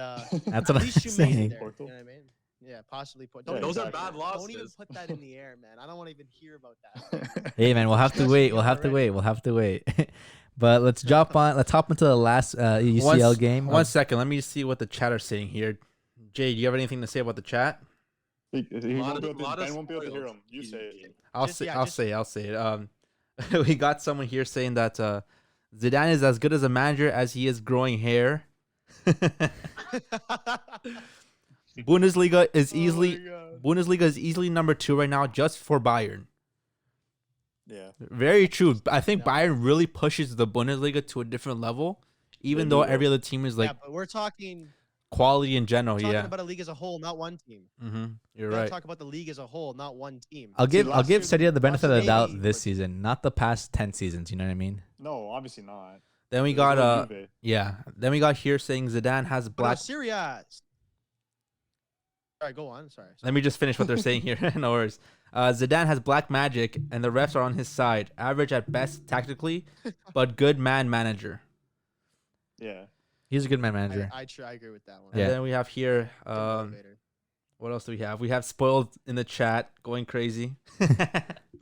That's at what least I'm you made it saying. there. Porto. You know what I mean? Yeah, possibly. Yeah, Those are exactly. bad Don't even losses. put that in the air, man. I don't want to even hear about that. Hey man, we'll have to Stressing wait. me We'll out have to already. wait. We'll have to wait. But let's hop into the last UCL game. One second. Let me see what the chat are saying here. Jay, do you have anything to say about the chat? He Lot won't of- be able lot to, of Ben won't be able to hear spoils. him. You say it. I'll Just- say. yeah, I'll just- say. I'll say it. We got someone here saying that Zidane is as good as a manager as he is growing hair. Bundesliga is easily number 2 right now, just for Bayern. Yeah. Very true. I think Bayern really pushes the Bundesliga to a different level, even They though do, every though. other team is like yeah, but we're talking quality in general. talking Yeah. about a league as a whole, not one team. You're We gotta right. talk about the league as a whole, not one team. I'll give last year, Serie A the benefit of the doubt maybe, this but- season, not the past 10 seasons. You know what I mean? No, obviously not. Then we There's got no Juve. yeah. Then we got here saying Zidane has But no, black. Syria. Sorry, go on. Sorry. Let me just finish what they're saying here. No worries. Zidane has black magic, and the refs are on his side. Average at best tactically, but good man manager. Yeah. He's a good man manager. I agree with that one. And Yeah. then we have here. Good motivator. What else do we have? We have spoiled in the chat going crazy.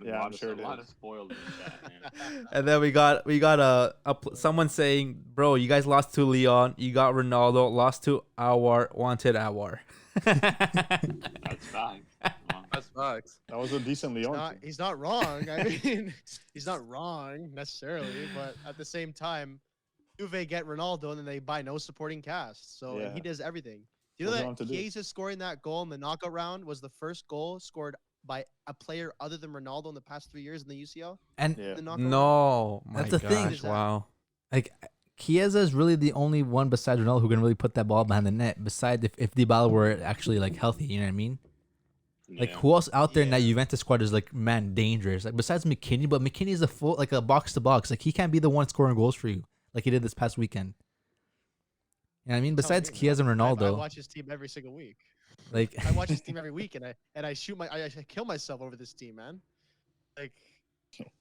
Yeah, I'm sure it a lot is. of spoiled in the chat, man. And then we got someone saying, "Bro, you guys lost to Leon. You got Ronaldo. Lost to Awar. Wanted Awar." That's fine. That's facts. That was a decent Leon. team. He's not wrong. I mean, he's not wrong necessarily, but at the same time, Juve get Ronaldo and then they buy no supporting cast. So Yeah. he does everything. Do you know What do you want that to do? Chiesa scoring that goal in the knockout round was the first goal scored by a player other than Ronaldo in the past 3 years in the UCL? And Yeah. The knockout round? No, my That's the thing. gosh, wow. like Chiesa is really the only one besides Ronaldo who can really put that ball behind the net. Besides, if Dybala were actually like healthy, you know what I mean? Like Yeah. who else out there in that Yeah. Juventus squad is like man dangerous? Like besides McKinney, but McKinney is a full like a box to box. Like he can't be the one scoring goals for you like he did this past weekend. You know what I mean? Tell Besides me, man. Chiesa and I Ronaldo, watch his team every single week. like I watch his team every week, and I kill myself over this team, man. Like,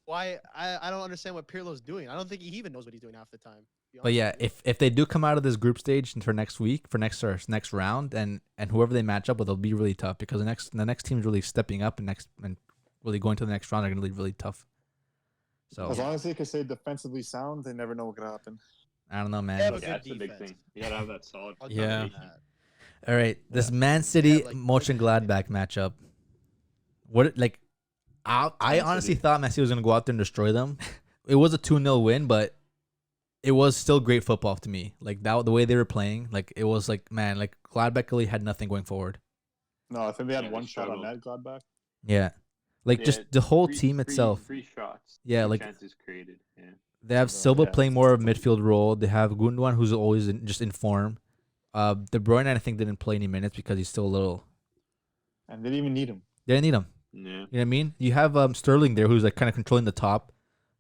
why? I don't understand what Pirlo's doing. I don't think he even knows what he's doing half the time. to be But honest yeah, with you. if they do come out of this group stage for next week, for next round, and whoever they match up with, it'll be really tough because the next team is really stepping up and really going to the next round. They're gonna be really tough. So As long as they can stay defensively sound, they never know what could happen. I don't know, man. Yeah, but Yeah, that's the big defense. thing. You gotta have that solid. I'll Yeah. give him that. All right, this Man City Yeah, like- Monchengladbach matchup. What like I Man honestly City. thought Man City was gonna go out there and destroy them. It was a 2-0 win, but it was still great football to me. Like that, the way they were playing, like it was like man, like Gladbach really had nothing going forward. No, I think they had Yeah, they one shot on struggled. net, Gladbach. Yeah, like Yeah, just the whole three- team three- itself. 3 shots. Yeah, 3 like- chances created. Yeah. They have So, Silva yeah. playing more of a midfield role. They have Gundogan, who's always just in form. De Bruyne, I think, didn't play any minutes because he's still a little. And they didn't even need him. They didn't need him. Yeah. You know what I mean? You have Sterling there, who's like kind of controlling the top.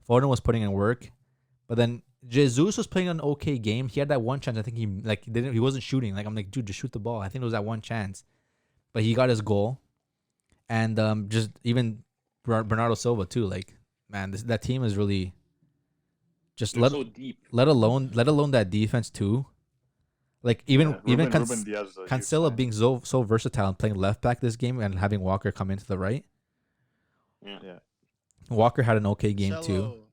Foden was putting in work, but then Jesus was playing an okay game. He had that one chance. I think he wasn't shooting. Like I'm like, dude, just shoot the ball. I think it was that one chance, but he got his goal, and just even Bernardo Silva too. Like man, that team is really just They're so deep. let alone that defense too. Like even Ruben Can- Diaz is a huge Cancelo sign. being so versatile and playing left back this game and having Walker come into the right. Yeah. Yeah. Walker had an okay game too.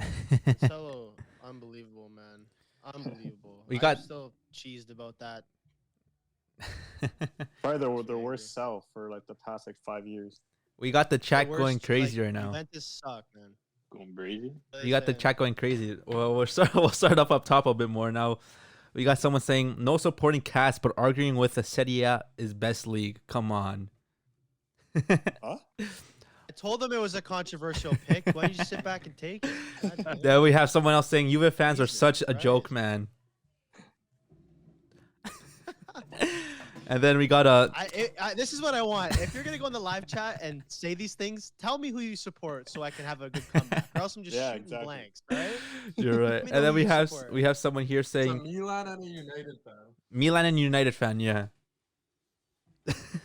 Cancelo, unbelievable, man. Unbelievable. We got- I'm still cheesed about that. Probably their Absolutely worst sell for like the past like 5 years. We got the chat The going worst, crazy like, right now. Juventus suck, man. Going crazy. What are You they got the saying? chat going crazy. Well, we'll start up top a bit more now. We got someone saying no supporting cast, but arguing with the Serie A is best league. Come on. Huh? I told them it was a controversial pick. Why don't you sit back and take it? God damn. Then we have someone else saying Juve fans are Jesus such a joke, Christ. man. And then we got a This is what I want. If you're gonna go in the live chat and say these things, tell me who you support so I can have a good comeback. Or else I'm just Yeah, shooting exactly. blanks, right? you're right. Let me know And then who we you have support. someone here It's a saying Milan and a United fan. Milan and United fan, yeah.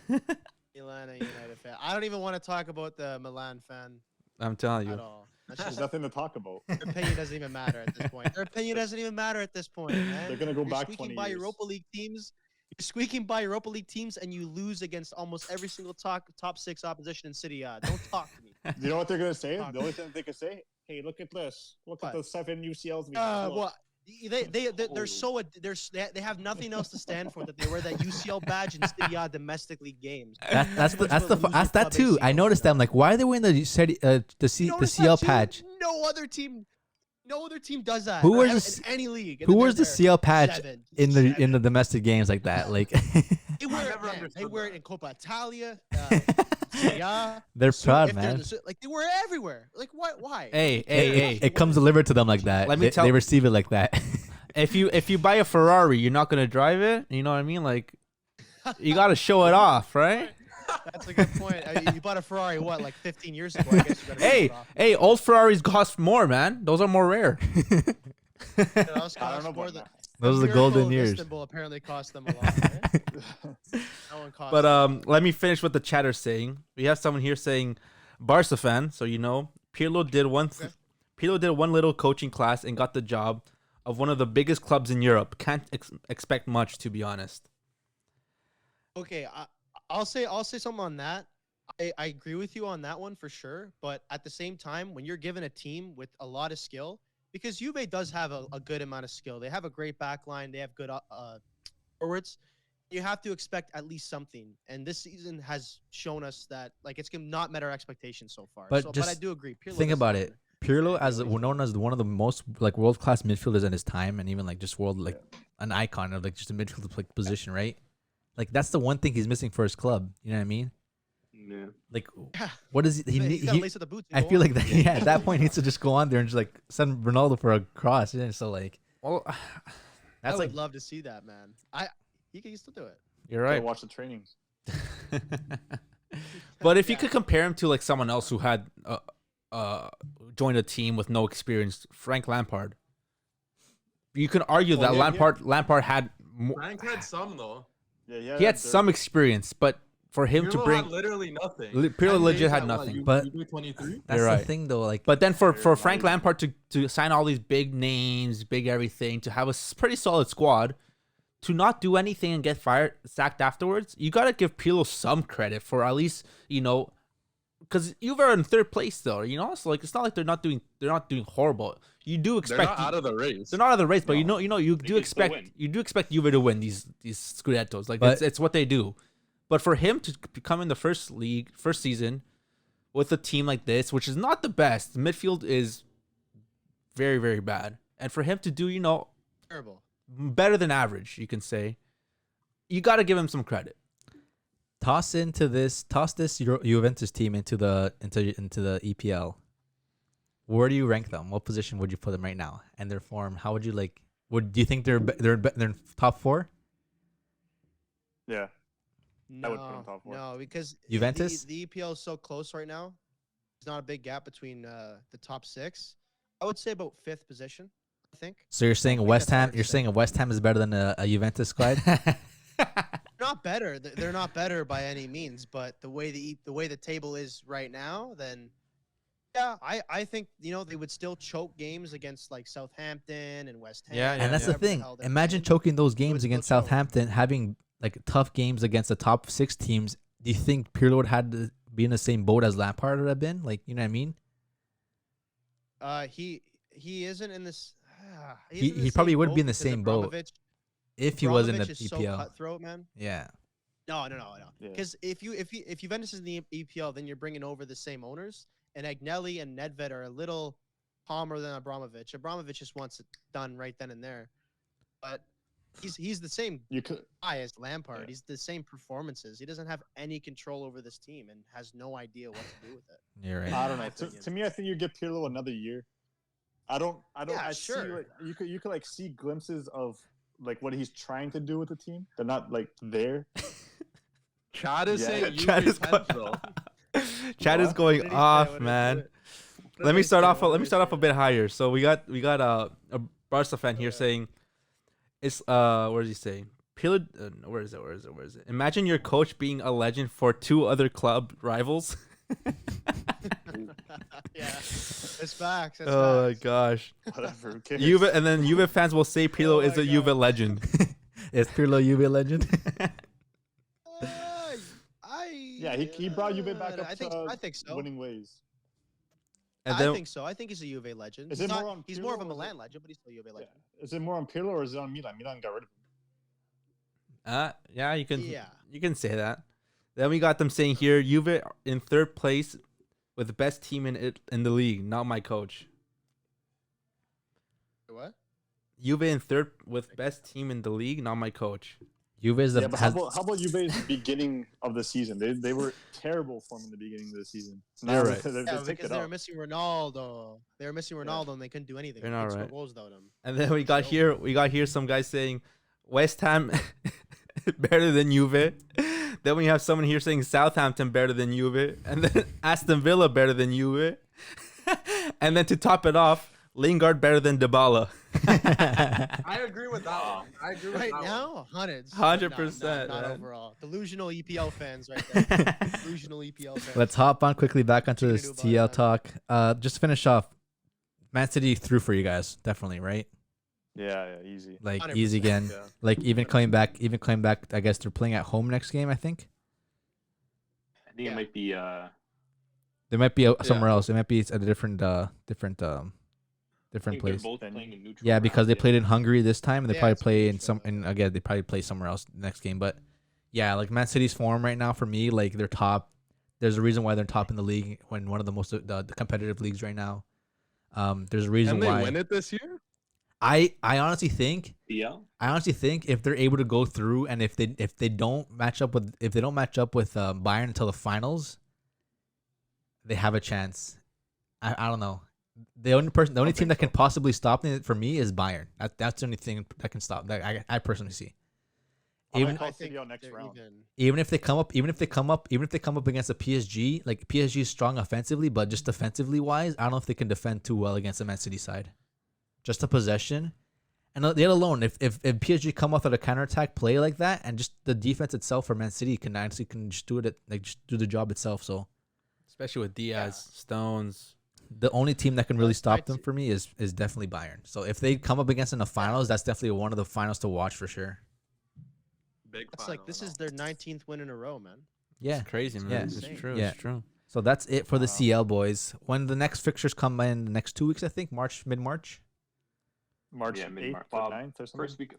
Milan Atlanta United fan. I don't even want to talk about the Milan fan I'm telling at you. all. That's There's just, nothing to talk about. their opinion doesn't even matter at this point. Their opinion doesn't even matter at this point, man. They're gonna go You're back squeaking 20 by years. Europa League teams. You're squeaking by Europa League teams, and you lose against almost every single top 6 opposition in City A. Don't talk to me. You know what they're gonna say? Talk. The only thing they can say, "Hey, look at this. Look at What? the 7 UCLs we have. Look." What? They're so they have nothing else to stand for that they wear that UCL badge in City A domestic league games. That's much of a loser that club too. I ACL noticed that. I'm like, why are they wearing the You notice CL that too? patch? No other team does that. Who wears in the any league? Who wears the They're CL patch seven, in the seven. domestic games like that? Like, They wear it, never man. They understood wear that. it in Coppa Italia. Serie A. they're So proud, if they're in man. the like they wear it everywhere. Like what? Why? Hey, It comes delivered to them like that. Let me They receive it like that. if you buy a Ferrari, you're not gonna drive it. You know what I mean? Like, you gotta show it off, right? That's a good point. I mean, you bought a Ferrari what, like 15 years ago? I guess you better show Hey, it off. hey, old Ferraris cost more, man. Those are more rare. Those I cost don't know more about than- that. Those are the Miracle golden of years. Istanbul apparently cost them a lot. Right? No one cost But them. let me finish what the chatter's saying. We have someone here saying, Barca fan, so you know, Pirlo did one little coaching class and got the job of one of the biggest clubs in Europe. Can't expect much, to be honest. Okay, I'll say something on that. I agree with you on that one for sure. But at the same time, when you're given a team with a lot of skill, because Juve does have a good amount of skill, they have a great back line, they have good forwards. You have to expect at least something. And this season has shown us that like it's not met our expectations so far. But But just I do agree. Pirlo Think does about have it. Pirlo, as known as one of the most like world class midfielders in his time, and even like just world like an icon of like just a midfield like position, right? Like that's the one thing he's missing for his club. You know what I mean? Yeah. Like, Yeah. what is he? He's got to he lace up the boots. I feel like that. Yeah, at that point, he needs to just go on there and just like send Ronaldo for a cross. Yeah, so like Well, I that's would like love to see that, man. He can still do it. you're Gotta right. watch the trainings. But if you Yeah. could compare him to like someone else who had joined a team with no experience, Frank Lampard, you can argue Well, that yeah. Lampard had Frank had some though. Yeah, he had some experience, but for him to Pirlo bring had literally nothing. Pirlo 10 legit days had at what, nothing. But- you do 23. that's You're the right. thing though. Like, But then for Very Frank nice. Lampard to sign all these big names, big everything, to have a pretty solid squad, to not do anything and get sacked afterwards, you gotta give Pirlo some credit for at least, you know, because you were in third place though, you know, so like it's not like they're not doing horrible. You do They're expect not out of the race. they're not out of the race, but you No. know you They do can still expect win. Juve to win these Scudettos. Like But- it's what they do. But for him to come in the first season with a team like this, which is not the best, the midfield is very, very bad. And for him to do, you know, Terrible. better than average, you can say, you got to give him some credit. toss this Juventus team into the EPL. Where do you rank them? What position would you put them right now? And their form, how would you like? Do you think they're in top 4? Yeah. No, would put him top 4. no, because Juventus? the EPL is so close right now. There's not a big gap between the top 6. I would say about 5th position. I think So you're saying think West that's fair Ham? to You're say. saying a West Ham is better than a Juventus squad? not better. They're not better by any means. But the way the table is right now, then yeah, I think they would still choke games against like Southampton and West Ham. Yeah, And that's the whoever thing. hell they're Imagine playing. choking those would games still against choke. Southampton, having like tough games against the top 6 teams. Do you think Pirlo would have to be in the same boat as Lampard would have been? Like, you know what I mean? He isn't in this. He probably would be in the same boat if he was in the Abramovich is so EPL. cutthroat, man. Yeah. No. Yeah. Because if Juventus is in the EPL, then you're bringing over the same owners, and Agnelli and Nedved are a little calmer than Abramovich. Abramovich just wants it done right then and there, but he's the same You could. guy as Lampard. Yeah. He's the same performances. He doesn't have any control over this team and has no idea what to do with it. You're right. I don't know. my To, opinion. to me, I think you give Pirlo another year. I don't. Yeah, I see, sure. like, you could like see glimpses of like what he's trying to do with the team. They're not like there. Chad is Yeah. saying you Chad is repent, though. Chad is What? going What did he say? off, What did he man. say? Let me start off. What Let did me he start off say? a bit higher. So we got a Barca fan here saying, "It's what does he say? Pirlo, where is it? Imagine your coach being a legend for 2 other club rivals. Yeah, it's facts. That's Oh my facts. gosh. Whatever. Who cares? Juve, and then Juve fans will say Pirlo Oh is my a Juve God. legend. Is Pirlo Juve legend? Yeah, he brought Juve back up I think so. winning ways. And I then think so. I think he's a Juve legend. Is He's it not- more on He's more of a Pirlo or is it- Milan legend, but he's still a Juve Yeah. legend. Is it more on Pirlo or is it on Milan? Milan got rid of him. yeah, you can Yeah. you can say that. Then we got them saying here Juve in 3rd place with the best team in the league, not my coach. What? Juve in 3rd with best team in the league, not my coach. Juve is the Yeah, but how about Juve's beginning of the season? They were terrible form in the beginning of the season. You're right. They Yeah, picked because it they were up. missing Ronaldo. They were missing Ronaldo, and they couldn't do anything. They're They not couldn't score right. goals without him. And then we got So- some guys saying West Ham better than Juve. Then we have someone here saying Southampton better than Juve, and then Aston Villa better than Juve. And then to top it off, Lingard better than Dybala. I agree with that one. I agree with Right that now, hundreds. 100%, Not man. overall. Delusional EPL fans, right there. Delusional EPL fans. Let's hop on quickly back onto you this gonna do TL about talk. Just to finish off, Man City through for you guys, definitely, right? Yeah, easy. Like 100%, easy again. yeah. Like even coming back. I guess they're playing at home next game. I think I think Yeah. it might be they might be somewhere else. It might be at a different I think they're place. both Then- playing in neutral. Yeah, because they ground, played in Hungary this time, and they Yeah, probably it's play in neutral, some. And again, they probably play somewhere else next game. But yeah, like Man City's form right now for me, like they're top. There's a reason why they're top in the league when one of the most the competitive leagues right now. There's a reason Can they why. win it this year? I honestly think PL. if they're able to go through and if they don't match up with Bayern until the finals, they have a chance. I don't know. The only team that can possibly stop it for me is Bayern. That's the only thing that can stop that I personally see. I Even might call I think City out next they're round. even if they come up against a PSG, like PSG is strong offensively, but just defensively wise, I don't know if they can defend too well against the Man City side. Just a possession, and let alone if PSG come off at a counterattack play like that, and just the defense itself for Man City can just do it, like just do the job itself. So Especially with Diaz, Stones. the only team that can really That's stop right. them for me is definitely Bayern. So if they come up against in the finals, that's definitely one of the finals to watch for sure. Big. That's like this is their 19th win in a row, man. Yeah. It's crazy, man. Yeah. It's Insane. true. Yeah. It's true. So that's it for the Wow. CL boys. When the next fixtures come in the next 2 weeks, I think mid-March. March Yeah, 8th mid-March. or 9th or something.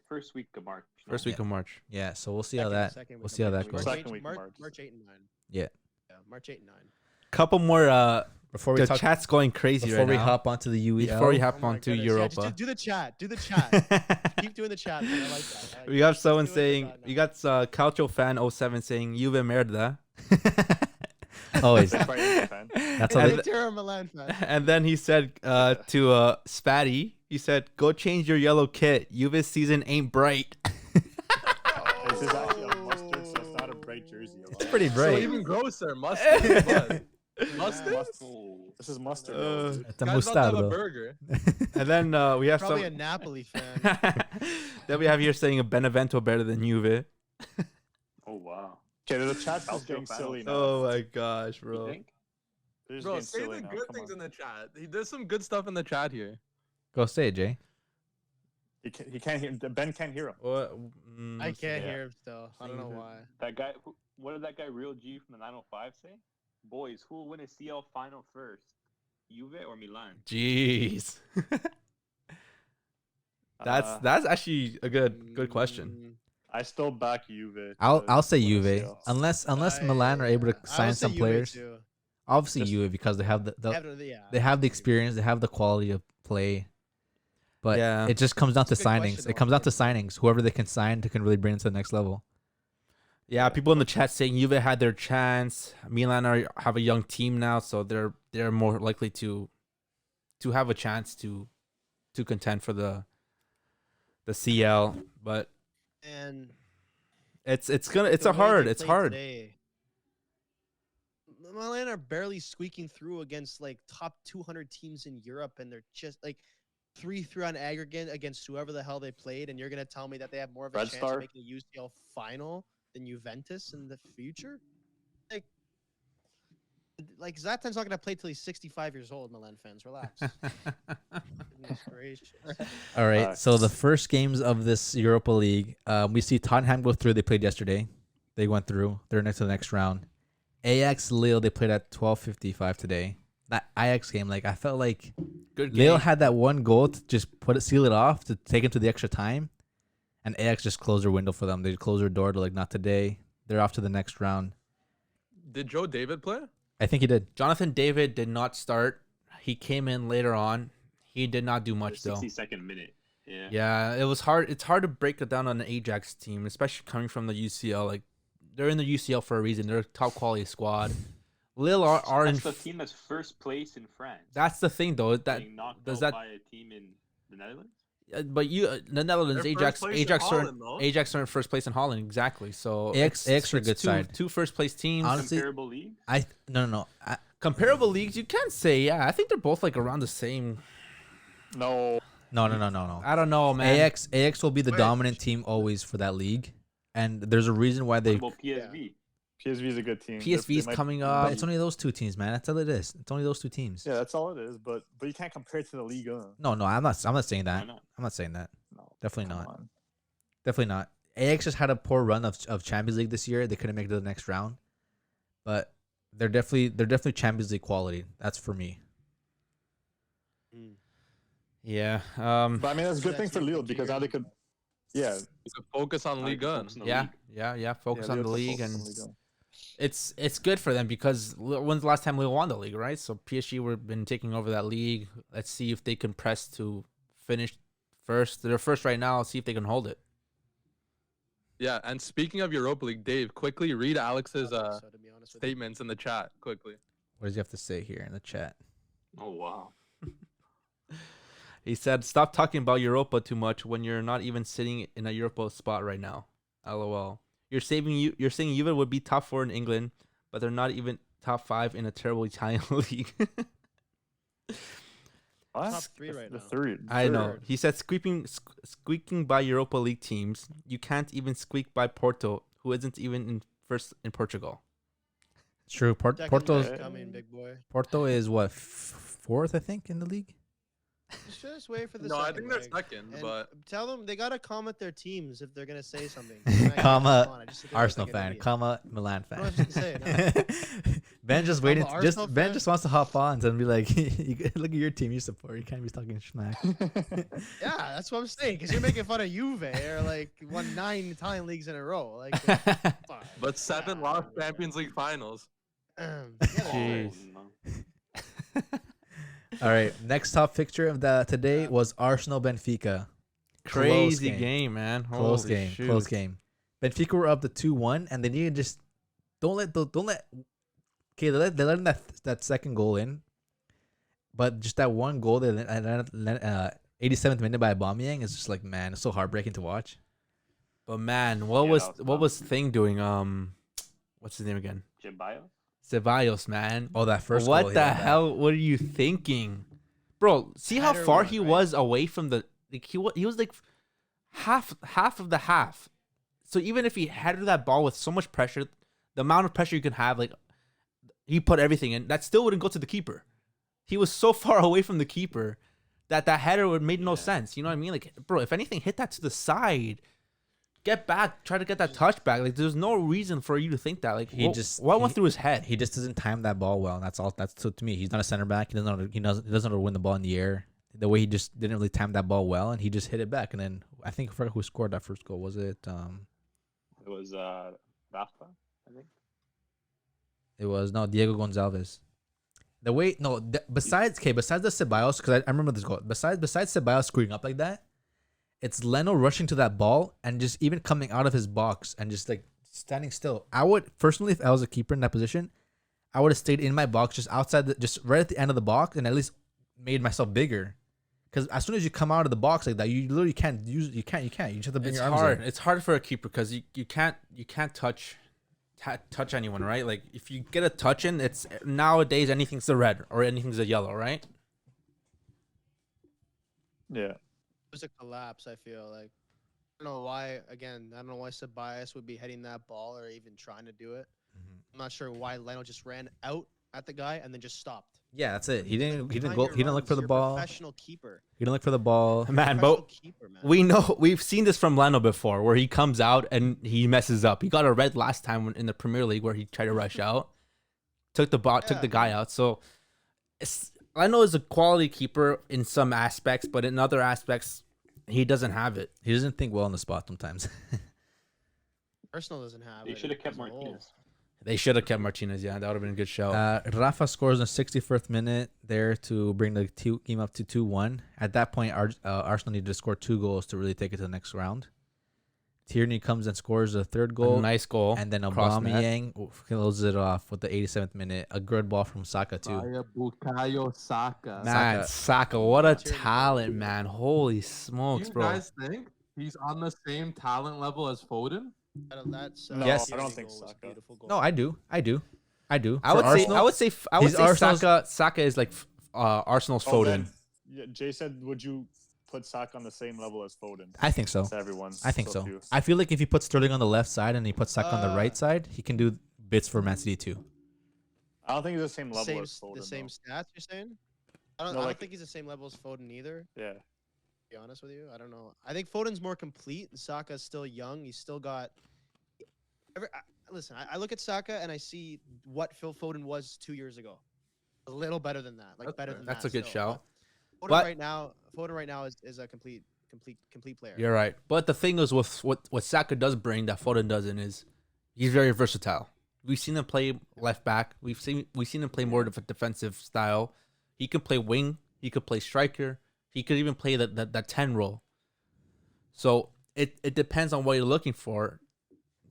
First week of March. no? First week of March. Yeah. So we'll see how Second- that. second week We'll of see how March. that goes. Second week of March. March 8 and 9. Yeah. Yeah, March 8 and 9. Couple more. Before we The talk, chat's going crazy before right we now. hop onto the UEL. Before we hop Oh my on to goodness. Yeah, Europa. just do the chat. Do the chat. Keep doing the chat, man. I like that. I like We that. got Just someone do it saying, right we now. got Calcio fan 07 saying Juve merda. Always. That's my Inter fan. That's how Hey, they, Inter or Milan fan. And then he said to Spatty, he said, "Go change your yellow kit. Juve's season ain't bright." This is actually a mustard, so it's not a bright jersey. it's pretty So bright. even grosser, mustard. What? Mustard? Oh, This is mustard. It's a Guys about to have a mostardo. burger. And then we have Probably a some. Napoli fan. Then we have here saying a Benevento better than Juve. oh wow. Okay, the chat's just Calcio getting fan silly now. Oh my gosh, You bro. think? They're just Bro, getting say silly the now. good Come things on. in the chat. There's some good stuff in the chat here. Go say it, Jay. He can't hear. Ben can't hear him. I can't Yeah. hear him still. I don't know why. That guy. What did that guy, Real G from the 905, say? Boys, who will win a CL final first? Juve or Milan? Jeez. That's actually a good question. Mm, I still back Juve. I'll say to win Juve CL. unless Milan are able to I would sign say some Juve players. too. Obviously Just- Juve because they have Yeah, they have the experience, they have the quality of play. But Yeah. it just comes down to That's a good signings. question, It comes down to though. signings. Whoever they can sign to can really bring it to the next level. Yeah, people in the chat saying Juve had their chance. Milan have a young team now, so they're more likely to have a chance to contend for the CL. But And it's the way hard. they It's played hard. today, Milan are barely squeaking through against like top 200 teams in Europe, and they're just like 3-3 on aggregate against whoever the hell they played, and you're gonna tell me that they have more of a Red chance Star? of making a UCL final than Juventus in the future? Like Zlatan's not gonna play till he's 65 years old. Milan fans, relax. Goodness gracious. All right. So the first games of this Europa League, we see Tottenham go through. They played yesterday. They went through. They're next to the next round. Ajax Lille. They played at 12:55 today. That Ajax game, like I felt like Good game. Lille had that one goal to just seal it off to take it to the extra time, and Ajax just closed their window for them. They closed their door to like not today. They're off to the next round. Did Joe David play? I think he did. Jonathan David did not start. He came in later on. He did not do much though. 62nd minute. Yeah. Yeah, it was hard. It's hard to break it down on an Ajax team, especially coming from the UCL. Like they're in the UCL for a reason. They're a top quality squad. Lille are in. That's the team that's first place in France. That's the thing though. That Being knocked does out that. by a team in the Netherlands. But the Netherlands, They're Ajax, first place in Holland, though. Ajax are in first place in Holland. Exactly. So Ajax are a good two, side. Two first place teams. Honestly, Comparable league. No. Comparable leagues, you can say, yeah. I think they're both like around the same. No. No. I don't know, man. Ajax will be the Wait. dominant team always for that league, and there's a reason why they. What about PSV? PSV is a good team. PSV's They might- coming But up. it's only those two teams, man. That's all it is. It's only those two teams. Yeah, that's all it is. But you can't compare it to the league. No, I'm not saying Why that. not? I'm not saying that. No, Definitely come not. on. Definitely not. Ajax just had a poor run of Champions League this year. They couldn't make it to the next round, but they're definitely Champions League quality. That's for me. Yeah. But I mean, that's a good That's thing for your Lille because now they could. Yeah. You could focus on Ligue 1. Yeah. Focus yeah, on Lille the could league, focus and on Ligue 1. it's good for them because when's the last time Lille won the league, right? So PSG were been taking over that league. Let's see if they can press to finish first. They're first right now. Let's see if they can hold it. Yeah, and speaking of Europa League, Dave, quickly read Alex's So, to be honest with you. statements in the chat quickly. What does he have to say here in the chat? Oh wow. He said, "Stop talking about Europa too much when you're not even sitting in a Europa spot right now." LOL. You're saying Juve would be top 4 in England, but they're not even top 5 in a terrible Italian league. What? Top 3 right The now. third. I know. Third. He said squeaking by Europa League teams. You can't even squeak by Porto, who isn't even in first in Portugal. It's true. Second Porto's best coming, big boy. Porto is what fourth, I think, in the league. Just wait for the No, I second think they're leg. second, And but tell them they gotta comment their teams if they're gonna say something. Comma, Arsenal fan, comma, Milan I fan. don't have to say it, Ben just Comma, waiting. Arsenal Ben fan? just wants to hop on and be like, "Look at your team you support. You can't be talking smack." Yeah, that's what I'm saying. Because you're making fun of Juve or like won 9 Italian leagues in a row. Like, fuck. but 7 lost Champions League finals. Yeah, Jeez. No. All right, next top fixture of today was Arsenal Benfica. Crazy game. game, man. Close Holy game. shoot. Close game. Benfica were up to 2-1, and they need to just don't let. Okay, they let that second goal in, but just that one goal that 87th minute by Aubameyang is just like, man, it's so heartbreaking to watch. But man, Yeah, what that was was tough. Thing doing? What's his name again? Ceballos? Ceballos, man. Oh, that first. What goal, the yeah, that- hell? What are you thinking, bro? See how Header far one, he right? was away from the. Like he was like half of the half. So even if he headed that ball with so much pressure, the amount of pressure you can have, like he put everything in, that still wouldn't go to the keeper. He was so far away from the keeper that header would made no sense. You know what I mean? Like, bro, if anything, hit that to the side. Get back, try to get that touch back. Like, there's no reason for you to think that. Like, what went through his head? He just doesn't time that ball well. That's all. That's to me. He's not a center back. He doesn't know how to win the ball in the air. The way he just didn't really time that ball well, and he just hit it back. And then I think I forgot who scored that first goal. Was it? It was Rafa, I think. It was Diego Gonzalez. The way besides the Ceballos, because I remember this goal. Besides Ceballos screwing up like that, it's Leno rushing to that ball and just even coming out of his box and just like standing still. I would personally, if I was a keeper in that position, I would have stayed in my box just outside, just right at the end of the box, and at least made myself bigger. Because as soon as you come out of the box like that, you literally can't use. You can't. You just have to bring It's your arms hard. in. It's hard for a keeper because you can't touch anyone, right? Like if you get a touch in, it's nowadays anything's a red or anything's a yellow, right? Yeah. It was a collapse. I feel like I don't know why. Again, I don't know why Ceballos would be heading that ball or even trying to do it. I'm not sure why Leno just ran out at the guy and then just stopped. Yeah, that's it. He didn't. He didn't Time go. your He didn't look runs. for the You're a ball. Professional keeper. He didn't look for the ball. Man, Professional but keeper, man. we know we've seen this from Leno before, where he comes out and he messes up. He got a red last time in the Premier League where he tried to rush out, took the guy out. So Leno is a quality keeper in some aspects, but in other aspects, he doesn't have it. He doesn't think well on the spot sometimes. Arsenal doesn't have They it should have kept as a whole. Martinez. They should have kept Martinez. Yeah, that would have been a good shout. Rafa scores in the 61st minute there to bring the game up to 2-1. At that point, Arsenal needed to score 2 goals to really take it to the next round. Tierney comes and scores a third goal. A nice goal. And then Cross net. Aubameyang closes it off with the 87th minute. A good ball from Saka, too. Bukayo Saka. Man, Saka, what a talent, man. Holy smokes, You bro. guys think he's on the same talent level as Foden? That's No, Yes. I don't Tierney think goal was a Saka. beautiful goal. No, I do. I For would Arsenal, say Arsenal's- Saka is like Arsenal's Oh, Foden. then, yeah, Jay said, would you put Saka on the same level as Foden? I think so. That's everyone's. I think so. view. I feel like if you put Sterling on the left side and he puts Saka on the right side, he can do bits for Man City too. I don't think he's the same level Same, as Foden. the same though. stats you're saying? I No, don't like- think he's the same level as Foden either. Yeah. To be honest with you, I don't know. I think Foden's more complete. Saka's still young. He's still got. Listen, I look at Saka and I see what Phil Foden was 2 years ago. A little better than that, like That's better fair. than That's that. a good still. shout. Foden But- right now is a complete player. You're right. But the thing is with what Saka does bring that Foden doesn't is he's very versatile. We've seen him play left back. We've seen him play more of a defensive style. He can play wing. He could play striker. He could even play that 10 role. So it depends on what you're looking for.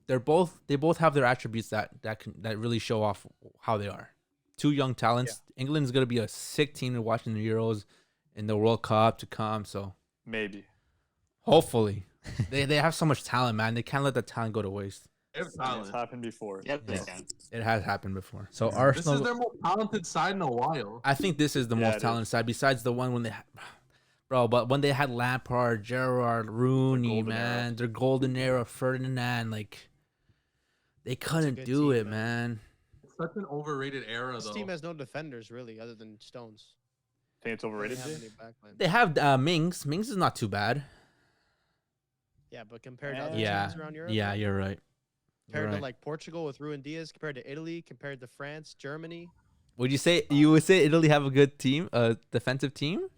They both have their attributes that really show off how they are. 2 young talents. England's gonna be a sick team to watch in the Euros, in the World Cup to come. So Maybe. hopefully, they have so much talent, man. They can't let the talent go to waste. They have It's talent. happened before. Yep, they Yeah. can. It has happened before. So This is Arsenal, their most talented side in a while. I think this is the Yeah, most it talented side, besides the one when they, but when they had Lampard, Gerrard, Rooney, golden era. man, their golden era, Ferdinand, like they couldn't good do team, it, man. It's such an overrated era, This though. team has no defenders really, other than Stones. Think it's They don't overrated? have Jay? any backline. They have Mings. Mings is not too bad. Yeah, but compared to other Yeah, teams around Europe, yeah, you're right. You're compared to right. like Portugal with Ruin Diaz, compared to Italy, compared to France, Germany. Would you would say Italy have a good team, a defensive team?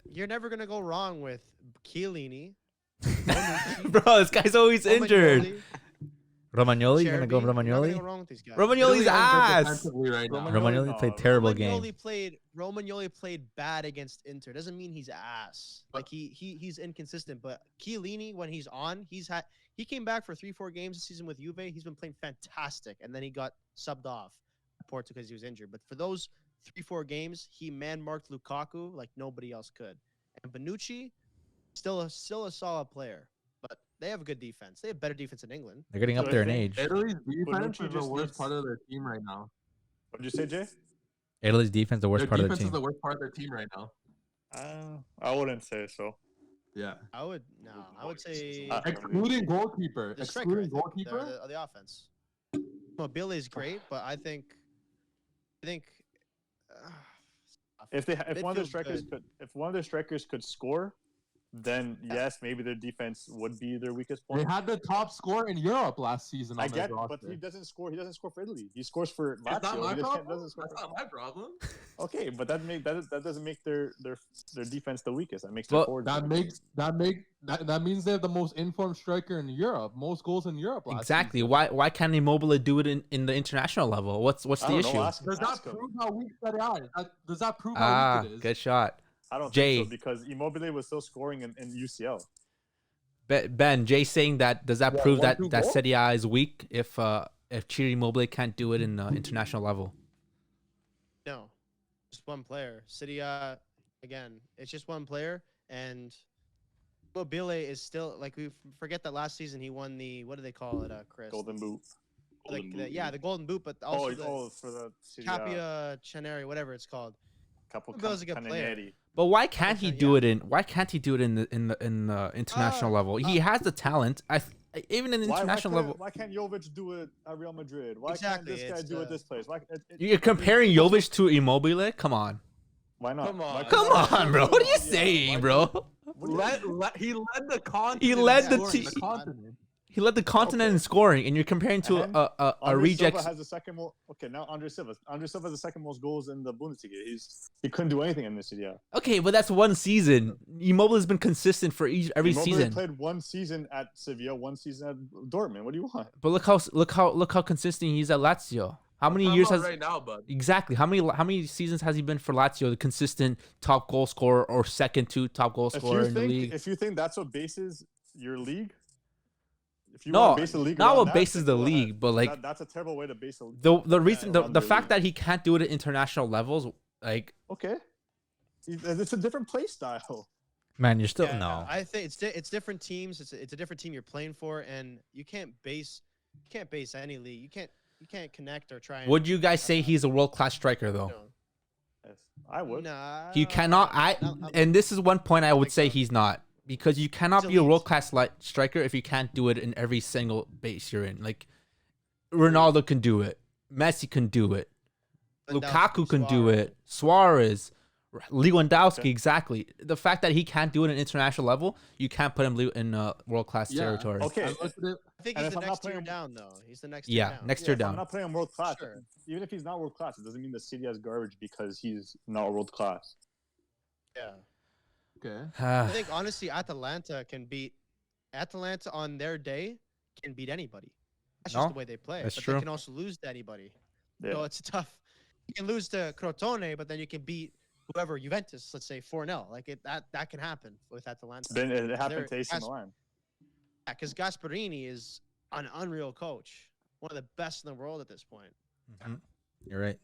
You're never gonna go wrong with Chiellini. Bro, this guy's always injured. Romagnoli, Romagnoli, you're gonna go Cherby. You're not gonna Romagnoli. go wrong with these guys. Romagnoli's Italy has good ass. defensively right now. Romagnoli- Romagnoli played no, terrible game. Romagnoli played bad against Inter. Doesn't mean he's ass. Like he's inconsistent. But Chiellini, when he's on, he came back for 3-4 games this season with Juve. He's been playing fantastic, and then he got subbed off at Porto because he was injured. But for those 3-4 games, he man marked Lukaku like nobody else could. And Bonucci, still a solid player. But they have a good defense. They have better defense in England. They're getting up So I there in think age. Italy's defense Bonucci is the just worst needs- part of their team right now. What'd you say, Jay? Italy's defense, the worst Their part of the defense is team. the worst part of their team right now. I wouldn't say so. Yeah. I would say Excluding goalkeeper. the striker. I Excluding think, goalkeeper. the offense. Mobile is great, but I think If one of their Midfield's strikers could score, then yes, maybe their defense would be their weakest They point. had the top score in Europe last season. I On their get, but roster. he doesn't score. He doesn't score for Italy. He scores for That's not Lazio. my He just problem. doesn't score. That's not my problem. Okay, but that doesn't make their defense the weakest. That makes their Well, forwards That the makes that means they have the most informed striker in Europe, most goals in Europe. Last Exactly. season. Why can't Immobile do it in the international level? What's I the don't know, issue? Does that ask him. prove how weak Serie A is? Does that prove how weak it is? Good shot. I don't Jay. think so because Immobile was still scoring in UCL. Ben, Jay saying that, does that Yeah, prove that 1-2 that goal? Serie A is weak if Ciro Immobile can't do it in the international level? no, just one player. City, again, it's just one player, and Mobile is still like we forget that last season he won the what do they call it, Chris? Golden Boot. The Golden Boot, but also the For the Serie A. Capia Chaneri, whatever it's called. couple Bill's a good player. Cannonieri. But why can't he Okay, do yeah. it in? Why can't he do it in the international level? He has the talent. Even in the international level. Why can't Jovic do it at Real Madrid? Why Exactly, can't this guy it's do it the- this place? Why, You're comparing Jovic to Immobile? Come on. why not? Come on. Why Come can't- on, bro. What are you Yeah, saying, why bro? He led the continent. He led in the scoring. team. continent. He led the continent in scoring, and you're comparing to And a Andre reject. Silva has the second most. Okay, now Andre Silva. Andre Silva has the second most goals in the Bundesliga. He couldn't do anything in this year. Okay, but that's one season. Immobile has been consistent for every Immobile season. played one season at Sevilla, one season at Dortmund. What do you want? But look how consistent he's at Lazio. How many Talking years about has right now, bud? exactly how many seasons has he been for Lazio? The consistent top goal scorer or second to top goal scorer in the league. If you think that's what bases your league, if you No, want to base the league not around what that, bases then the go league, ahead. but like that's a terrible way to base the the reason around the their fact league. that he can't do it at international levels, like Okay, it's a different play style. Man, you're still Yeah, no. I think it's different teams. It's a different team you're playing for, and you can't base any league. You can't connect or try. And, would you guys say he's a world class striker though? you know, Yes, I would. Nah, You cannot. And this is one point I would Like say so. he's not, because you cannot He's be a elite. world class striker if you can't do it in every single base you're in. Like Ronaldo can do it, Messi can do it, Lukaku can do it, Suarez, Lewandowski, Okay. exactly. The fact that he can't do it at international level, you can't put him in world class Yeah. territory. Okay, I looked at it. I think And he's if the I'm not next tier playing- down, though. He's the next Yeah, tier down. next yeah, tier if I'm down. not playing world class, Sure. even if he's not world class, it doesn't mean the city has garbage because he's not world class. Yeah. Okay. I think honestly, Atalanta on their day can beat anybody. That's No, just the way they play. that's but true. they can also lose to anybody. Yeah. So it's tough. You can lose to Crotone, but then you can beat whoever Juventus, let's say 4-0. Like that can happen with Atalanta. Then it happened to They're- AC Milan. Yeah, because Gasparini is an unreal coach, one of the best in the world at this point. Mhm. You're right.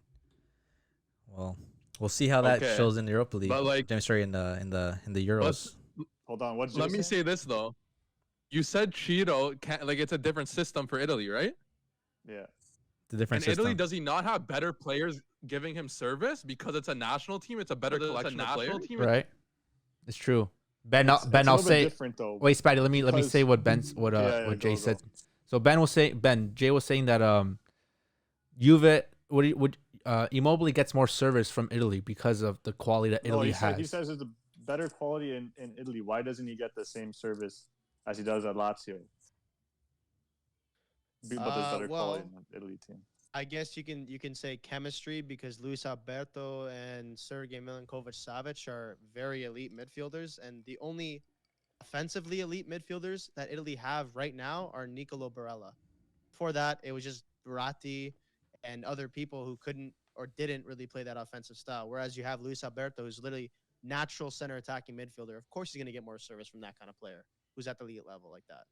Well, we'll see how that Okay. shows in the Europa League. But, like- I'm sorry, in the Euros. Hold on, what did Let you me say this though. You said Cheeto can't, like, it's a different system for Italy, right? Yeah. The different In Italy, system. does he not have better players giving him service because it's a national team? It's a better collection of players. Right? It's true. Ben, It's Ben, a I'll little bit say. different though. Wait, Spidey. Let me because- say what Yeah, what Jay go. said. So Jay was saying that Juve would Immobile gets more service from Italy because of the quality that No, Italy he has. says it's a better quality in Italy. Why doesn't he get the same service as he does at Lazio? But there's better quality in the Italy team. I guess you can say chemistry because Luis Alberto and Sergei Milinkovic-Savic are very elite midfielders, and the only offensively elite midfielders that Italy have right now are Nicolo Barella. Before that, it was just Verratti and other people who couldn't or didn't really play that offensive style. Whereas you have Luis Alberto, who's literally natural center attacking midfielder. Of course, he's going to get more service from that kind of player who's at the elite level like that.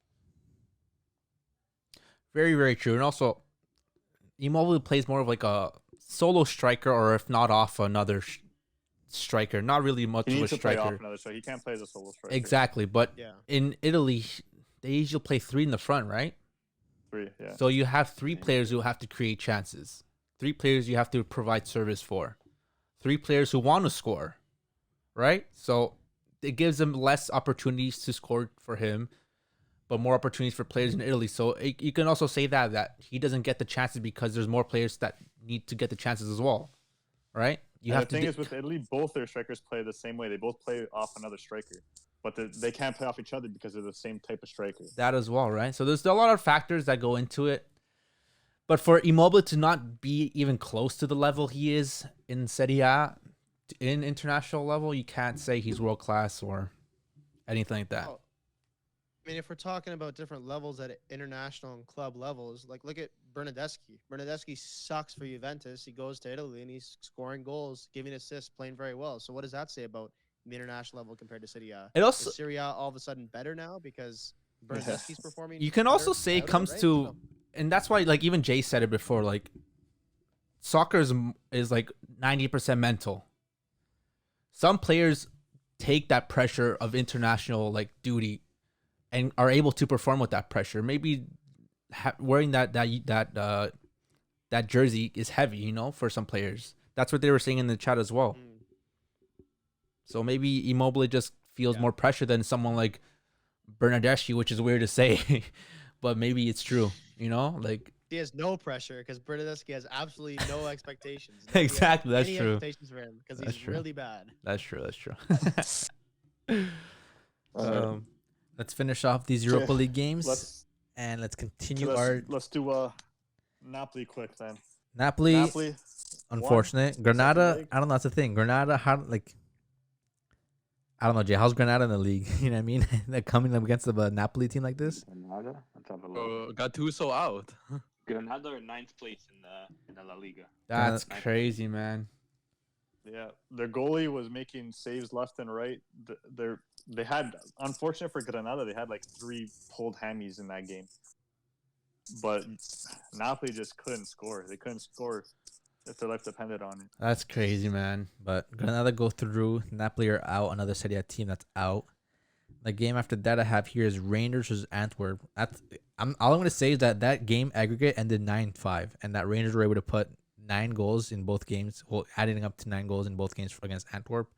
Very, very true. And also, Immobile plays more of like a solo striker, or if not off another striker. Not really much He of a needs to play off striker. another striker. He can't play as a solo striker. Exactly. But Yeah. in Italy, they usually play three in the front, right? 3, yeah. So you have three players who have to create chances. 3 players you have to provide service for. 3 players who want to score, right? So it gives them less opportunities to score for him, but more opportunities for players in Italy. So you can also say that he doesn't get the chances because there's more players that need to get the chances as well, right? You And have the thing to is, with Italy, both their strikers play the same way. They both play off another striker, but they can't play off each other because they're the same type of striker. that as well, right? So there's a lot of factors that go into it. But for Immobile to not be even close to the level he is in Serie A, in international level, you can't say he's world class or anything like that. Oh, I mean, if we're talking about different levels at international and club levels, like look at Bernardeschi. Bernardeschi sucks for Juventus. He goes to Italy and he's scoring goals, giving assists, playing very well. So what does that say about the international level compared to Serie A? It also Is Serie A all of a sudden better now because Bernardeschi's performing? you can better also say it out of comes right? to, So- and that's why like even Jay said it before, like soccer is like 90% mental. Some players take that pressure of international like duty and are able to perform with that pressure. Maybe wearing that jersey is heavy, for some players. That's what they were saying in the chat as well. Mm. So maybe Immobile just feels Yeah. more pressure than someone like Bernardeschi, which is weird to say, but maybe it's true. You know, like He has no pressure because Bernadeschi has absolutely no expectations. Nobody has Exactly, that's any true. expectations for him because That's he's true. really bad. that's true. That's true. Alright. Let's finish off these Europa Okay, League games let's let's continue our let's do Napoli quick then. Napoli. Napoli. Unfortunate. Second Granada. leg. I don't know. That's the thing. Granada. How like. I don't know, Jay. How's Granada in the league? You know what I mean? They're coming up against a Napoli team like this. Granada. Let's have a look. Oh, Gattuso out. Granada are 9th place in the La Liga. That's Nice. crazy, man. Yeah, their goalie was making saves left and right. They had, unfortunate for Granada, they had like 3 pulled hammies in that game. But Napoli just couldn't score. They couldn't score if their life depended on it. That's crazy, man. But Granada go through. Napoli are out. Another Serie A team that's out. The game after that I have here is Rangers versus Antwerp. All I'm going to say is that game aggregate ended 9-5, and that Rangers were able to put 9 goals in both games, well, adding up to 9 goals in both games against Antwerp.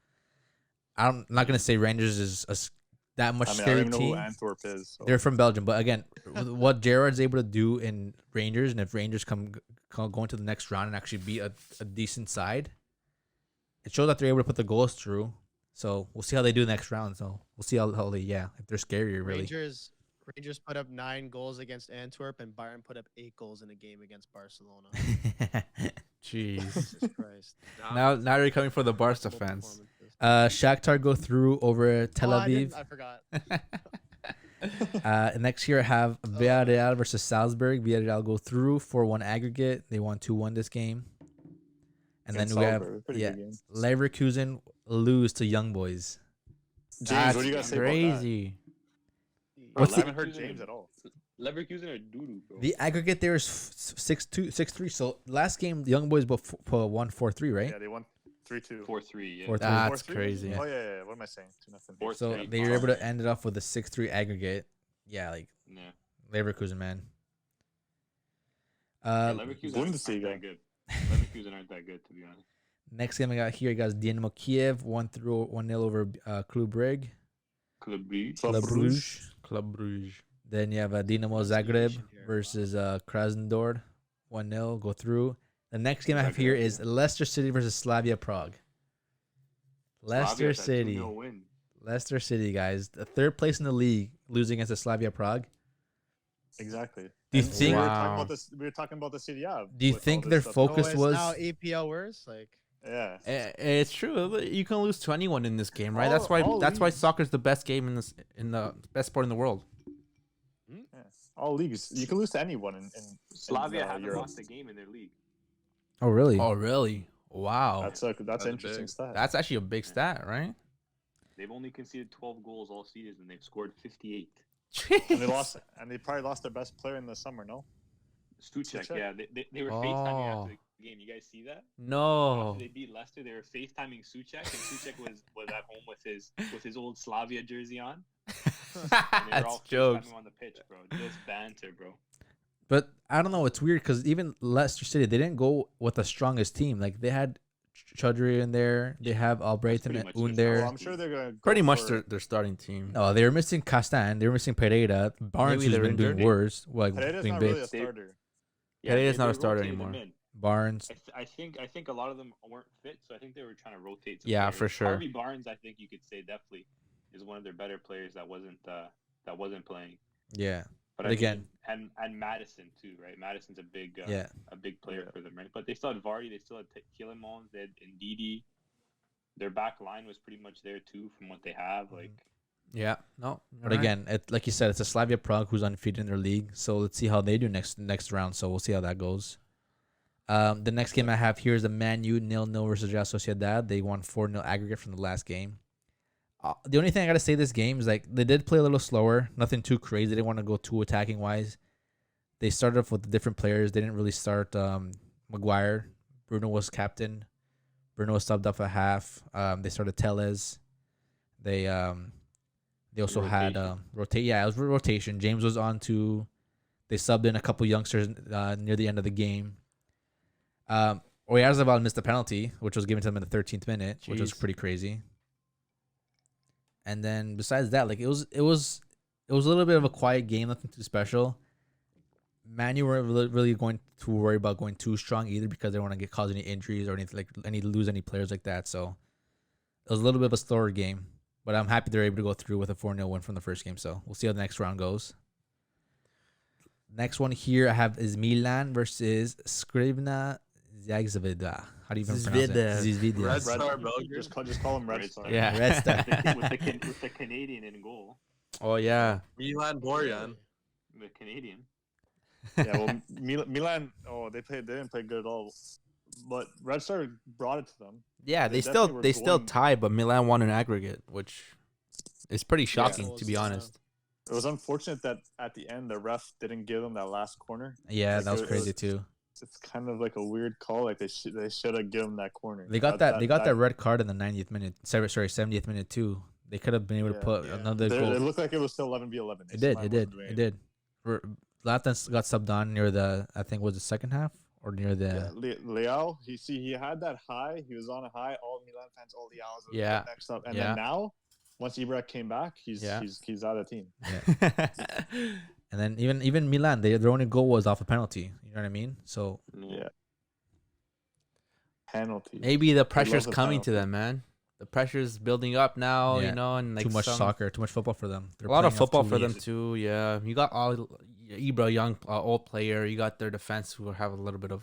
I'm not going to say Rangers is that much I scary don't even know team. who Antwerp is. So. They're from Belgium, but again, what Gerard's able to do in Rangers, and if Rangers go into the next round and actually beat a decent side, it shows that they're able to put the goals through. So we'll see how they do next round. So we'll see how they if they're scarier really. Rangers put up 9 goals against Antwerp, and Bayern put up 8 goals in a game against Barcelona. Jeez. Jesus Christ. now you're coming for the Barca Multiple fans. performances. Shakhtar go through over Tel Oh, Aviv. I forgot. Next year I have Villarreal versus Salzburg. Villarreal go through 4-1 aggregate. They won 2-1 this game. And then Against we have Salzburg, pretty good game. Leverkusen lose to Young Boys. James, what do you guys say about that? crazy. What's I the- haven't heard James at all. Leverkusen are doo-doo, bro. The aggregate there is 6-2, 6-3. So last game the Young Boys won 4-3, right? Yeah, they won 3-2. 4-3, yeah. 4-3. That's 4-3? crazy. Oh yeah. What am I saying? 2-0. 4-3. So they were able to end it off with a 6-3 aggregate. Yeah, like Yeah. Leverkusen, man. Yeah, Leverkusen aren't Bundesliga. that good. Leverkusen aren't that good, to be honest. Next game I got here, you guys Dynamo Kiev 1-0 over Club Brugge. Club Brugge. Club Club Brugge. Brugge. Club Brugge. Then you have Dinamo Zagreb Pronunciation here, versus Krasnodar, 1-0, go through. The next game I have here is Leicester City versus Slavia Prague. Leicester City. Win. Leicester City, guys. The 3rd place in the league, losing against the Slavia Prague. Exactly. Do you And think- we were Wow. talking about this? We were talking about the City A. Do you with think all their this stuff. focus Oh, is was- now EPL worse? Like, Yeah. It's true. You can lose to anyone in this game, right? That's All why leagues. soccer's the best game in the best sport in the world. Yeah. All leagues. You can lose to anyone in Slavia haven't Europe. lost a game in their league. Oh, really? Oh, really? Wow. That's That's an interesting big. stat. That's actually a big stat, right? They've only conceded 12 goals all season, and they've scored 58. And they lost. And they probably lost their best player in the summer. No. Stuchek, Stuchek? yeah. They were FaceTiming Oh. after the game. You guys see that? No. After they beat Leicester, they were FaceTiming Suchek, and Suchek was at home with his old Slavia jersey on. And they were That's all jokes. FaceTiming on the pitch, bro. Just banter, bro. But I don't know. It's weird because even Leicester City, they didn't go with the strongest team. Like they had Chaudhry in there. They have Albrighton pretty and much Un their there. Well, I'm sure they're gonna. Go Pretty much for- their starting team. No, they were missing Castan. They were missing Pereira. Barnes Maybe has they're been doing injured. worse. Like Pereira's doing not bits. really a starter. Pereira's not a they starter rotated them anymore. in. Barnes. I think a lot of them weren't fit, so I think they were trying to rotate. Some Yeah, players. for sure. Harvey Barnes, I think you could say definitely is one of their better players that wasn't playing. Yeah. But But I again- mean, and Madison too, right? Madison's a big Yeah. a big player Yeah. for them, right? But they still had Vardy, they still had Kielemans, they had Ndidi. Their back line was pretty much there too, from what they have. Like, Yeah. No. But again, like you said, it's a Slavia Prague who's undefeated in their league. So let's see how they do next round. So we'll see how that goes. The next game I have here is the Man U 0-0 versus Real Sociedad. They won 4-0 aggregate from the last game. The only thing I gotta say this game is like they did play a little slower. Nothing too crazy. They didn't want to go too attacking wise. They started off with the different players. They didn't really start Maguire. Bruno was captain. Bruno was subbed up at half. They started Tellez. They also had rotate. Yeah, it was rotation. James was on to. They subbed in a couple youngsters near the end of the game. Oyarzabal missed the penalty, which was given to them in the 13th minute, which was Jeez. pretty crazy. And then besides that, like it was a little bit of a quiet game, nothing too special. Man, you weren't really going to worry about going too strong either because they don't want to cause any injuries or anything lose any players like that. So it was a little bit of a slower game, but I'm happy they're able to go through with a 4-0 win from the first game. So we'll see how the next round goes. Next one here I have is Milan versus Skrivna Zagzavida. How do you even pronounce it? Zvezda. Red Star Belgrade. Just call him Red Star. Yeah. Red Star. with the Canadian in goal. Oh yeah. Milan Borjan. The Canadian. Yeah, well, Milan. Oh, they didn't play good at all. But Red Star brought it to them. Yeah, They they still going- tied, but Milan won an aggregate, which is pretty shocking Yeah. to be honest. It was unfortunate that at the end the ref didn't give them that last corner. Yeah, Like, that was it crazy too. It's kind of like a weird call. Like they should have given that corner. They got that red card in the 90th minute. Sorry, 70th minute too. They could have been able to put another goal. It looked like it was still 11v11. It did. Zlatan got subbed on near the, I think was the second half or near the. Yeah, Leao, he had that high. He was on a high. All Milan fans, all the hours. Yeah. Next up, and Yeah. then now, once Ibra came back, he's out of the team. And then even Milan, their only goal was off a penalty. You know what I mean? So Yeah. Penalty. Maybe the pressure's the coming to penalty. them, man. The pressure's building up now, Yeah. you know, and like too much some- soccer, too much football for them. A lot of playing off football two for them leagues. too. Yeah, you got all Ibra, young, old player. You got their defense who have a little bit of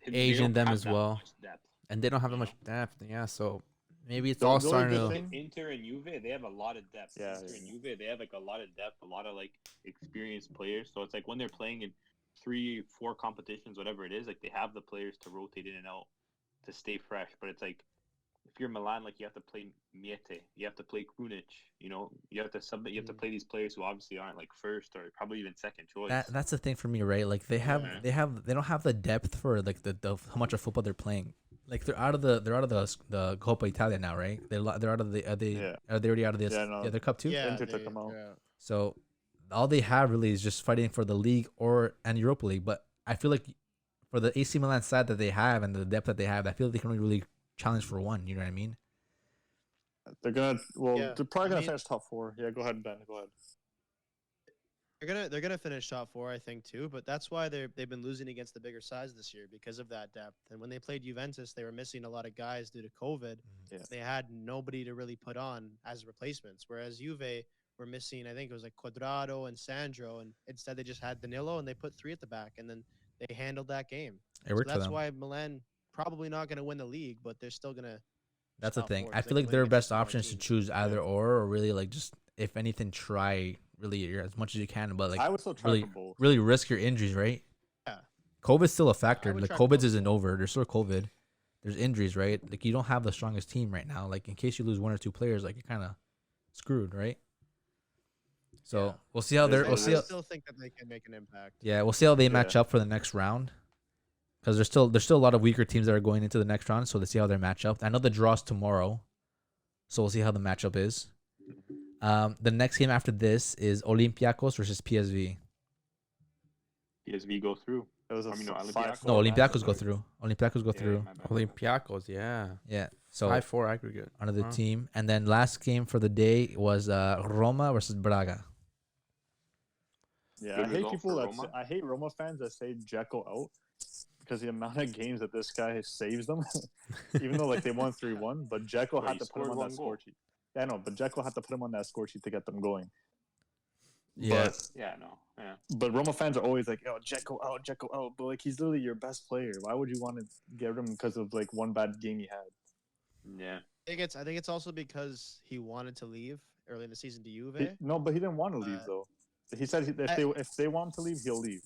age in them as well, and they don't have that much depth. Yeah, so maybe it's The all only starting good to. thing- Inter and Juve, they have a lot of depth. Yeah, Inter yeah. and Juve, they have like a lot of depth, a lot of like experienced players. So it's like when they're playing in 3-4 competitions, whatever it is, like they have the players to rotate in and out to stay fresh. But it's like if you're Milan, like you have to play Miete, you have to play Krunic, you know, you have to submit, you have to play these players who obviously aren't like first or probably even second choice. That's the thing for me, right? Like they don't have the depth for like the how much of football they're playing. Like they're out of the Coppa Italia now, right? They're out of the are they already out of the other cup too? Yeah, Inter took them out. yeah. So all they have really is just fighting for the league and Europa League. But I feel like for the AC Milan side that they have and the depth that they have, I feel like they can only really challenge for one. You know what I mean? They're gonna. Well, Yeah, they're probably I gonna mean- finish top 4. Yeah, go ahead, Ben. Go ahead. They're gonna finish top 4, I think, too. But that's why they've been losing against the bigger sides this year because of that depth. And when they played Juventus, they were missing a lot of guys due to COVID. Yeah. They had nobody to really put on as replacements. Whereas Juve were missing, I think it was like Quadrado and Sandro, and instead they just had Danilo and they put 3 at the back, and then they handled that game. It So worked for that's them. why Milan probably not gonna win the league, but they're still gonna. That's the top thing. 4 I 'cause feel they like play their against best smaller option is to teams. choose either or really like just if anything try really as much as you can, but like I would still try really for both. really risk your injuries, right? Yeah. COVID's still a factor. would Like try for COVID both. isn't over. There's still COVID. There's injuries, right? Like you don't have the strongest team right now. Like in case you lose 1 or 2 players, like you're kind of screwed, right? So Yeah. we'll see how It is they're. what We'll it see. I How, still think that they can make an impact. yeah, we'll see how they Yeah. match up for the next round. Because there's still a lot of weaker teams that are going into the next round. So let's see how they match up. I know the draw's tomorrow, so we'll see how the matchup is. The next game after this is Olympiacos versus PSV. PSV go through. It was a I mean, no, 5-4 No, Olympiacos matchup. go through. Olympiacos go through. my bad. Olympiacos, yeah, Yeah. So 5-4 aggregate. another Wow. team, and then last game for the day was Roma versus Braga. Yeah, Good I hate result people for that Roma. I hate Roma fans that say Dzeko out because the amount of games that this guy saves them, even though like they won 3-1, but Dzeko But had he to put him scored on one that goal. score sheet. Yeah, I know, but Dzeko had to put him on that score sheet to get them going. Yeah. Yeah, no, yeah. But Roma fans are always like, "Oh, Dzeko out," but like he's literally your best player. Why would you want to get him because of like one bad game he had? Yeah. I think it's also because he wanted to leave early in the season to Juve. No, but he didn't want to leave though. He said if they want him to leave, he'll leave.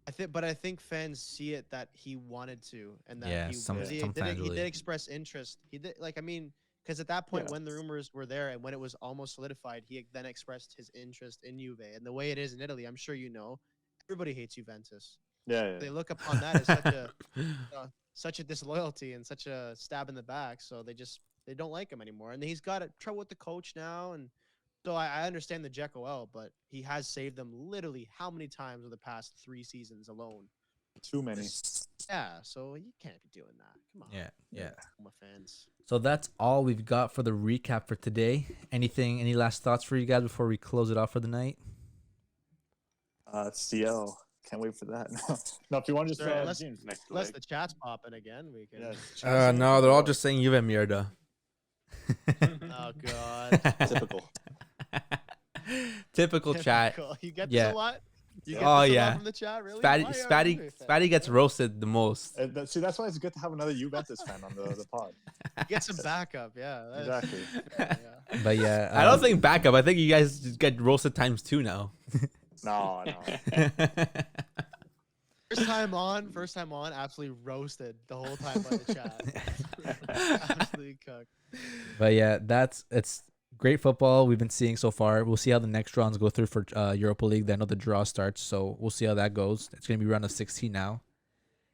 I think fans see it that he wanted to, and that Yeah, he, some he, fans did, he really- did express interest. He did, like, I mean, because at that point Yeah. when the rumors were there and when it was almost solidified, he then expressed his interest in Juve. And the way it is in Italy, I'm sure you know, everybody hates Juventus. Yeah, They look upon that as such a disloyalty and such a stab in the back. So they don't like him anymore. And he's got trouble with the coach now. And so I understand the Dzeko out, but he has saved them literally how many times over the past 3 seasons alone. too many. Yeah, so you can't be doing that. Come on. Yeah. Roma fans. So that's all we've got for the recap for today. Any last thoughts for you guys before we close it off for the night? CL. Can't wait for that. No, if you want to just Sorry, unless- James. Next Unless leg. the chat's popping again, we can. Yeah, No, they're all just saying Juve Mierda. Oh god. typical. Typical chat. Typical. You get Yeah. this a lot? You get Oh, this a yeah. lot from the chat, really? Why are you a Juve fan? Spatty gets roasted the most. See, that's why it's good to have another Juventus fan on the pod. Get some backup, yeah. that's- Exactly. yeah. But yeah, I don't think backup. I think you guys just get roasted times 2 now. No. First time on, absolutely roasted the whole time by the chat. Absolutely cooked. But yeah, it's great football we've been seeing so far. We'll see how the next rounds go through for Europa League. I know the draw starts, so we'll see how that goes. It's gonna be round of 16 now.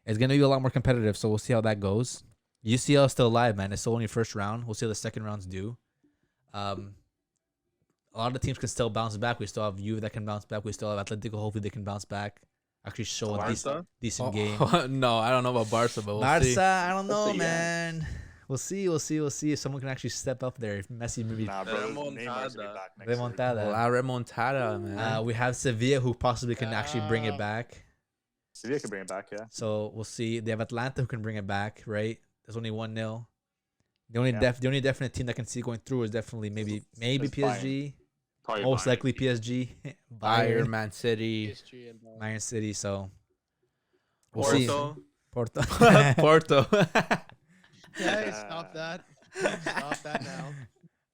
It's gonna be a lot more competitive, so we'll see how that goes. UCL is still alive, man. It's still only first round. We'll see how the second rounds do. A lot of the teams can still bounce back. We still have Juve that can bounce back. We still have Atletico. Hopefully they can bounce back. Actually show a Barca? decent game. No, I don't know about Barca, but we'll see. Barca, I don't know, Let's see, yeah. man. We'll see if someone can actually step up there. If Messi maybe Nah, bro. Remontada. Neymar's gonna be back next year. Remontada. La remontada, man. We have Sevilla who possibly can actually bring it Yeah. back. Sevilla can bring it back, yeah. So we'll see. They have Atlanta who can bring it back, right? There's only 1-0. The only Yeah. the only definite team that can see going through is definitely maybe It's PSG. Probably Most Bayern. likely PSG. Bayern, Bayern, Man City, PSG and Bayern City. So we'll see. Porto. Porto. Porto. Hey, stop that. Stop that now.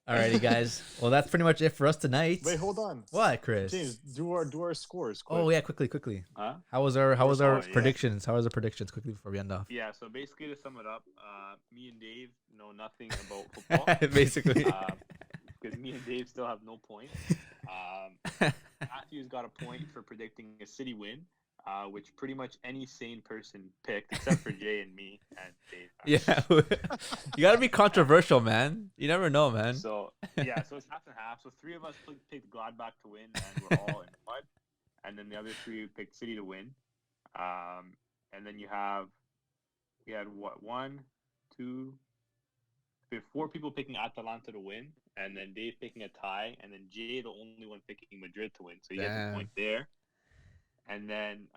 Alrighty, guys. Well, that's pretty much it for us tonight. Wait, hold on. What, Chris? James, do our scores. Quick. Oh yeah, quickly. Huh? How was our yeah. predictions? How was our predictions quickly before we end off? Yeah, so basically to sum it up, me and Dave know nothing about football. Basically. Because me and Dave still have no points. Matthew's got a point for predicting a City win, which pretty much any sane person picked, except for Jay and me and Dave. Yeah. You gotta be controversial, man. You never know, man. So yeah, so it's half and half. So 3 of us picked Gladbach to win, and we're all in mud. And then the other 3 picked City to win. And then we had what, 1, 2, we have 4 people picking Atalanta to win, and then Dave picking a tie, and then Jay the only one picking Madrid to win. So he has Damn. a point there. And then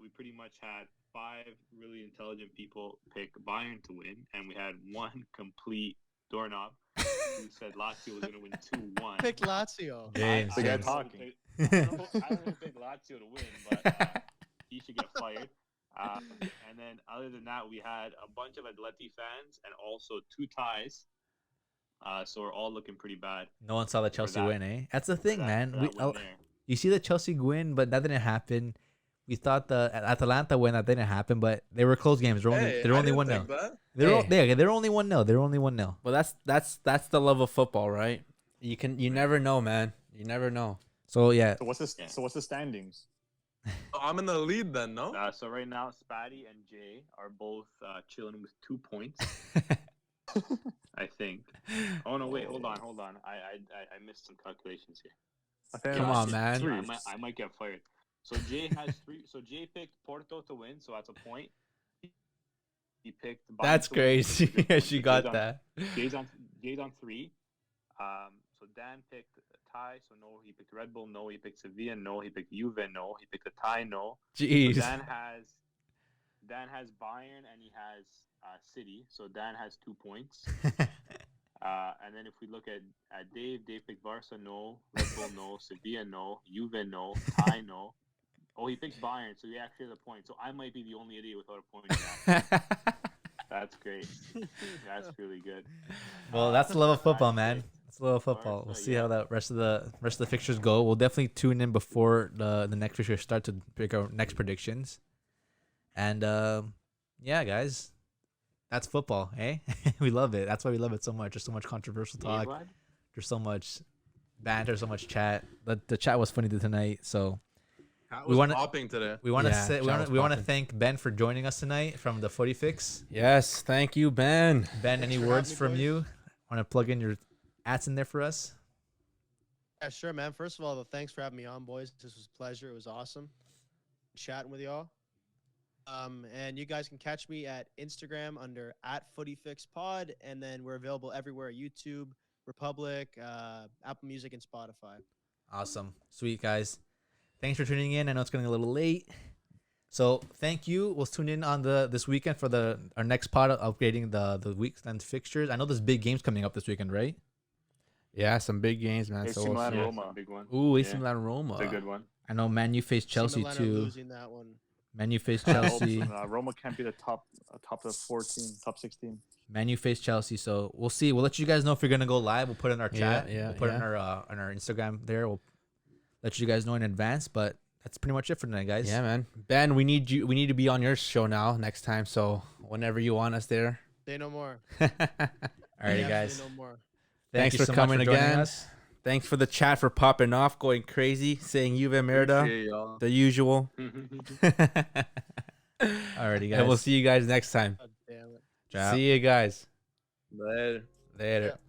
we pretty much had 5 really intelligent people pick Bayern to win, and we had 1 complete doorknob who said Lazio was going to win 2-1. Pick Lazio. James, The guy James. talking. I don't know who picked Lazio to win, but he should get fired. And then other than that, we had a bunch of Atleti fans and also 2 ties. So we're all looking pretty bad. No one saw the Chelsea that- win, eh? That's the thing, for man. that win there. You see the Chelsea win, but that didn't happen. We thought the Atalanta win, that didn't happen, but they were close games. They're only Hey, they're I only didn't 1-0. think that. They're only 1-0. They're only 1-0. Well, that's the love of football, right? You never know, man. You never know. So yeah, So what's the standings? Oh, I'm in the lead then, no? So right now, Spatty and Jay are both chilling with 2 points, I think. Oh no, wait, hold on. I missed some calculations here. Come on, man. I might get fired. So Jay has 3. So Jay picked Porto to win, so that's a point. He picked. Bayern That's to win, so crazy. that's a She point. got Jay's on- that. Jay's on 3. So Dan picked a tie. So no, he picked Red Bull. No, he picked Sevilla. No, he picked Juve. No, he picked a tie. No. So Jeez. Dan has Bayern and he has City. So Dan has 2 points. And then if we look at Dave picked Barca. No, Red Bull. No, Sevilla. No, Juve. No, tie. No. Oh, he picked Bayern, so he actually has a point. So I might be the only idiot without a point. That's great. That's really good. well, that's the love of football, man. Alright. That's the love of football. We'll Barca, see yeah. how the rest of the fixtures go. We'll definitely tune in before the next fixture start to pick our next predictions. And yeah, guys, that's football, eh? We love it. That's why we love it so much. There's so much controversial Yeah, talk. bud. There's so much banter, so much chat. The chat was funny tonight, so Cat we was wanna- popping today. we want to Yeah, say chat was we want to popping. thank Ben for joining us tonight from the Footy Fix. Yes, thank you, Ben. Ben, any for words having me, from boys. you? Want to plug in your ads in there for us? Yeah, sure, man. First of all, thanks for having me on, boys. This was a pleasure. It was awesome chatting with y'all. And you guys can catch me at Instagram under @FootyFixPod, and then we're available everywhere: YouTube, Republic, Apple Music, and Spotify. Awesome. Sweet, guys. Thanks for tuning in. I know it's getting a little late. So thank you. We'll tune in on this weekend for our next pod upgrading the weekend fixtures. I know there's big games coming up this weekend, right? Yeah, some big games, man. AC So we'll Milan, see. Roma. Big one. Ooh, AC Yeah. Milan Roma. It's a good one. I know Man U faced Chelsea Milan are too. losing that one. Man U faced I hope Chelsea. Roma can't be the top of 14, top 16. Man U faced Chelsea. So we'll see. We'll let you guys know if you're gonna go live. We'll put it in our chat. Yeah, We'll put it yeah. on our Instagram there. We'll let you guys know in advance. But that's pretty much it for tonight, guys. Yeah, man. Ben, we need you. We need to be on your show now next time. So whenever you want us there. Say no more. All right, Definitely guys. No more. Thanks you for so much coming joining again. us. Thanks for the chat for popping off, going crazy, saying Juve Merida, Appreciate y'all. the usual. Alrighty, guys. And we'll see you guys next time. God damn it. Ciao. See you guys. Later. Later. Yeah.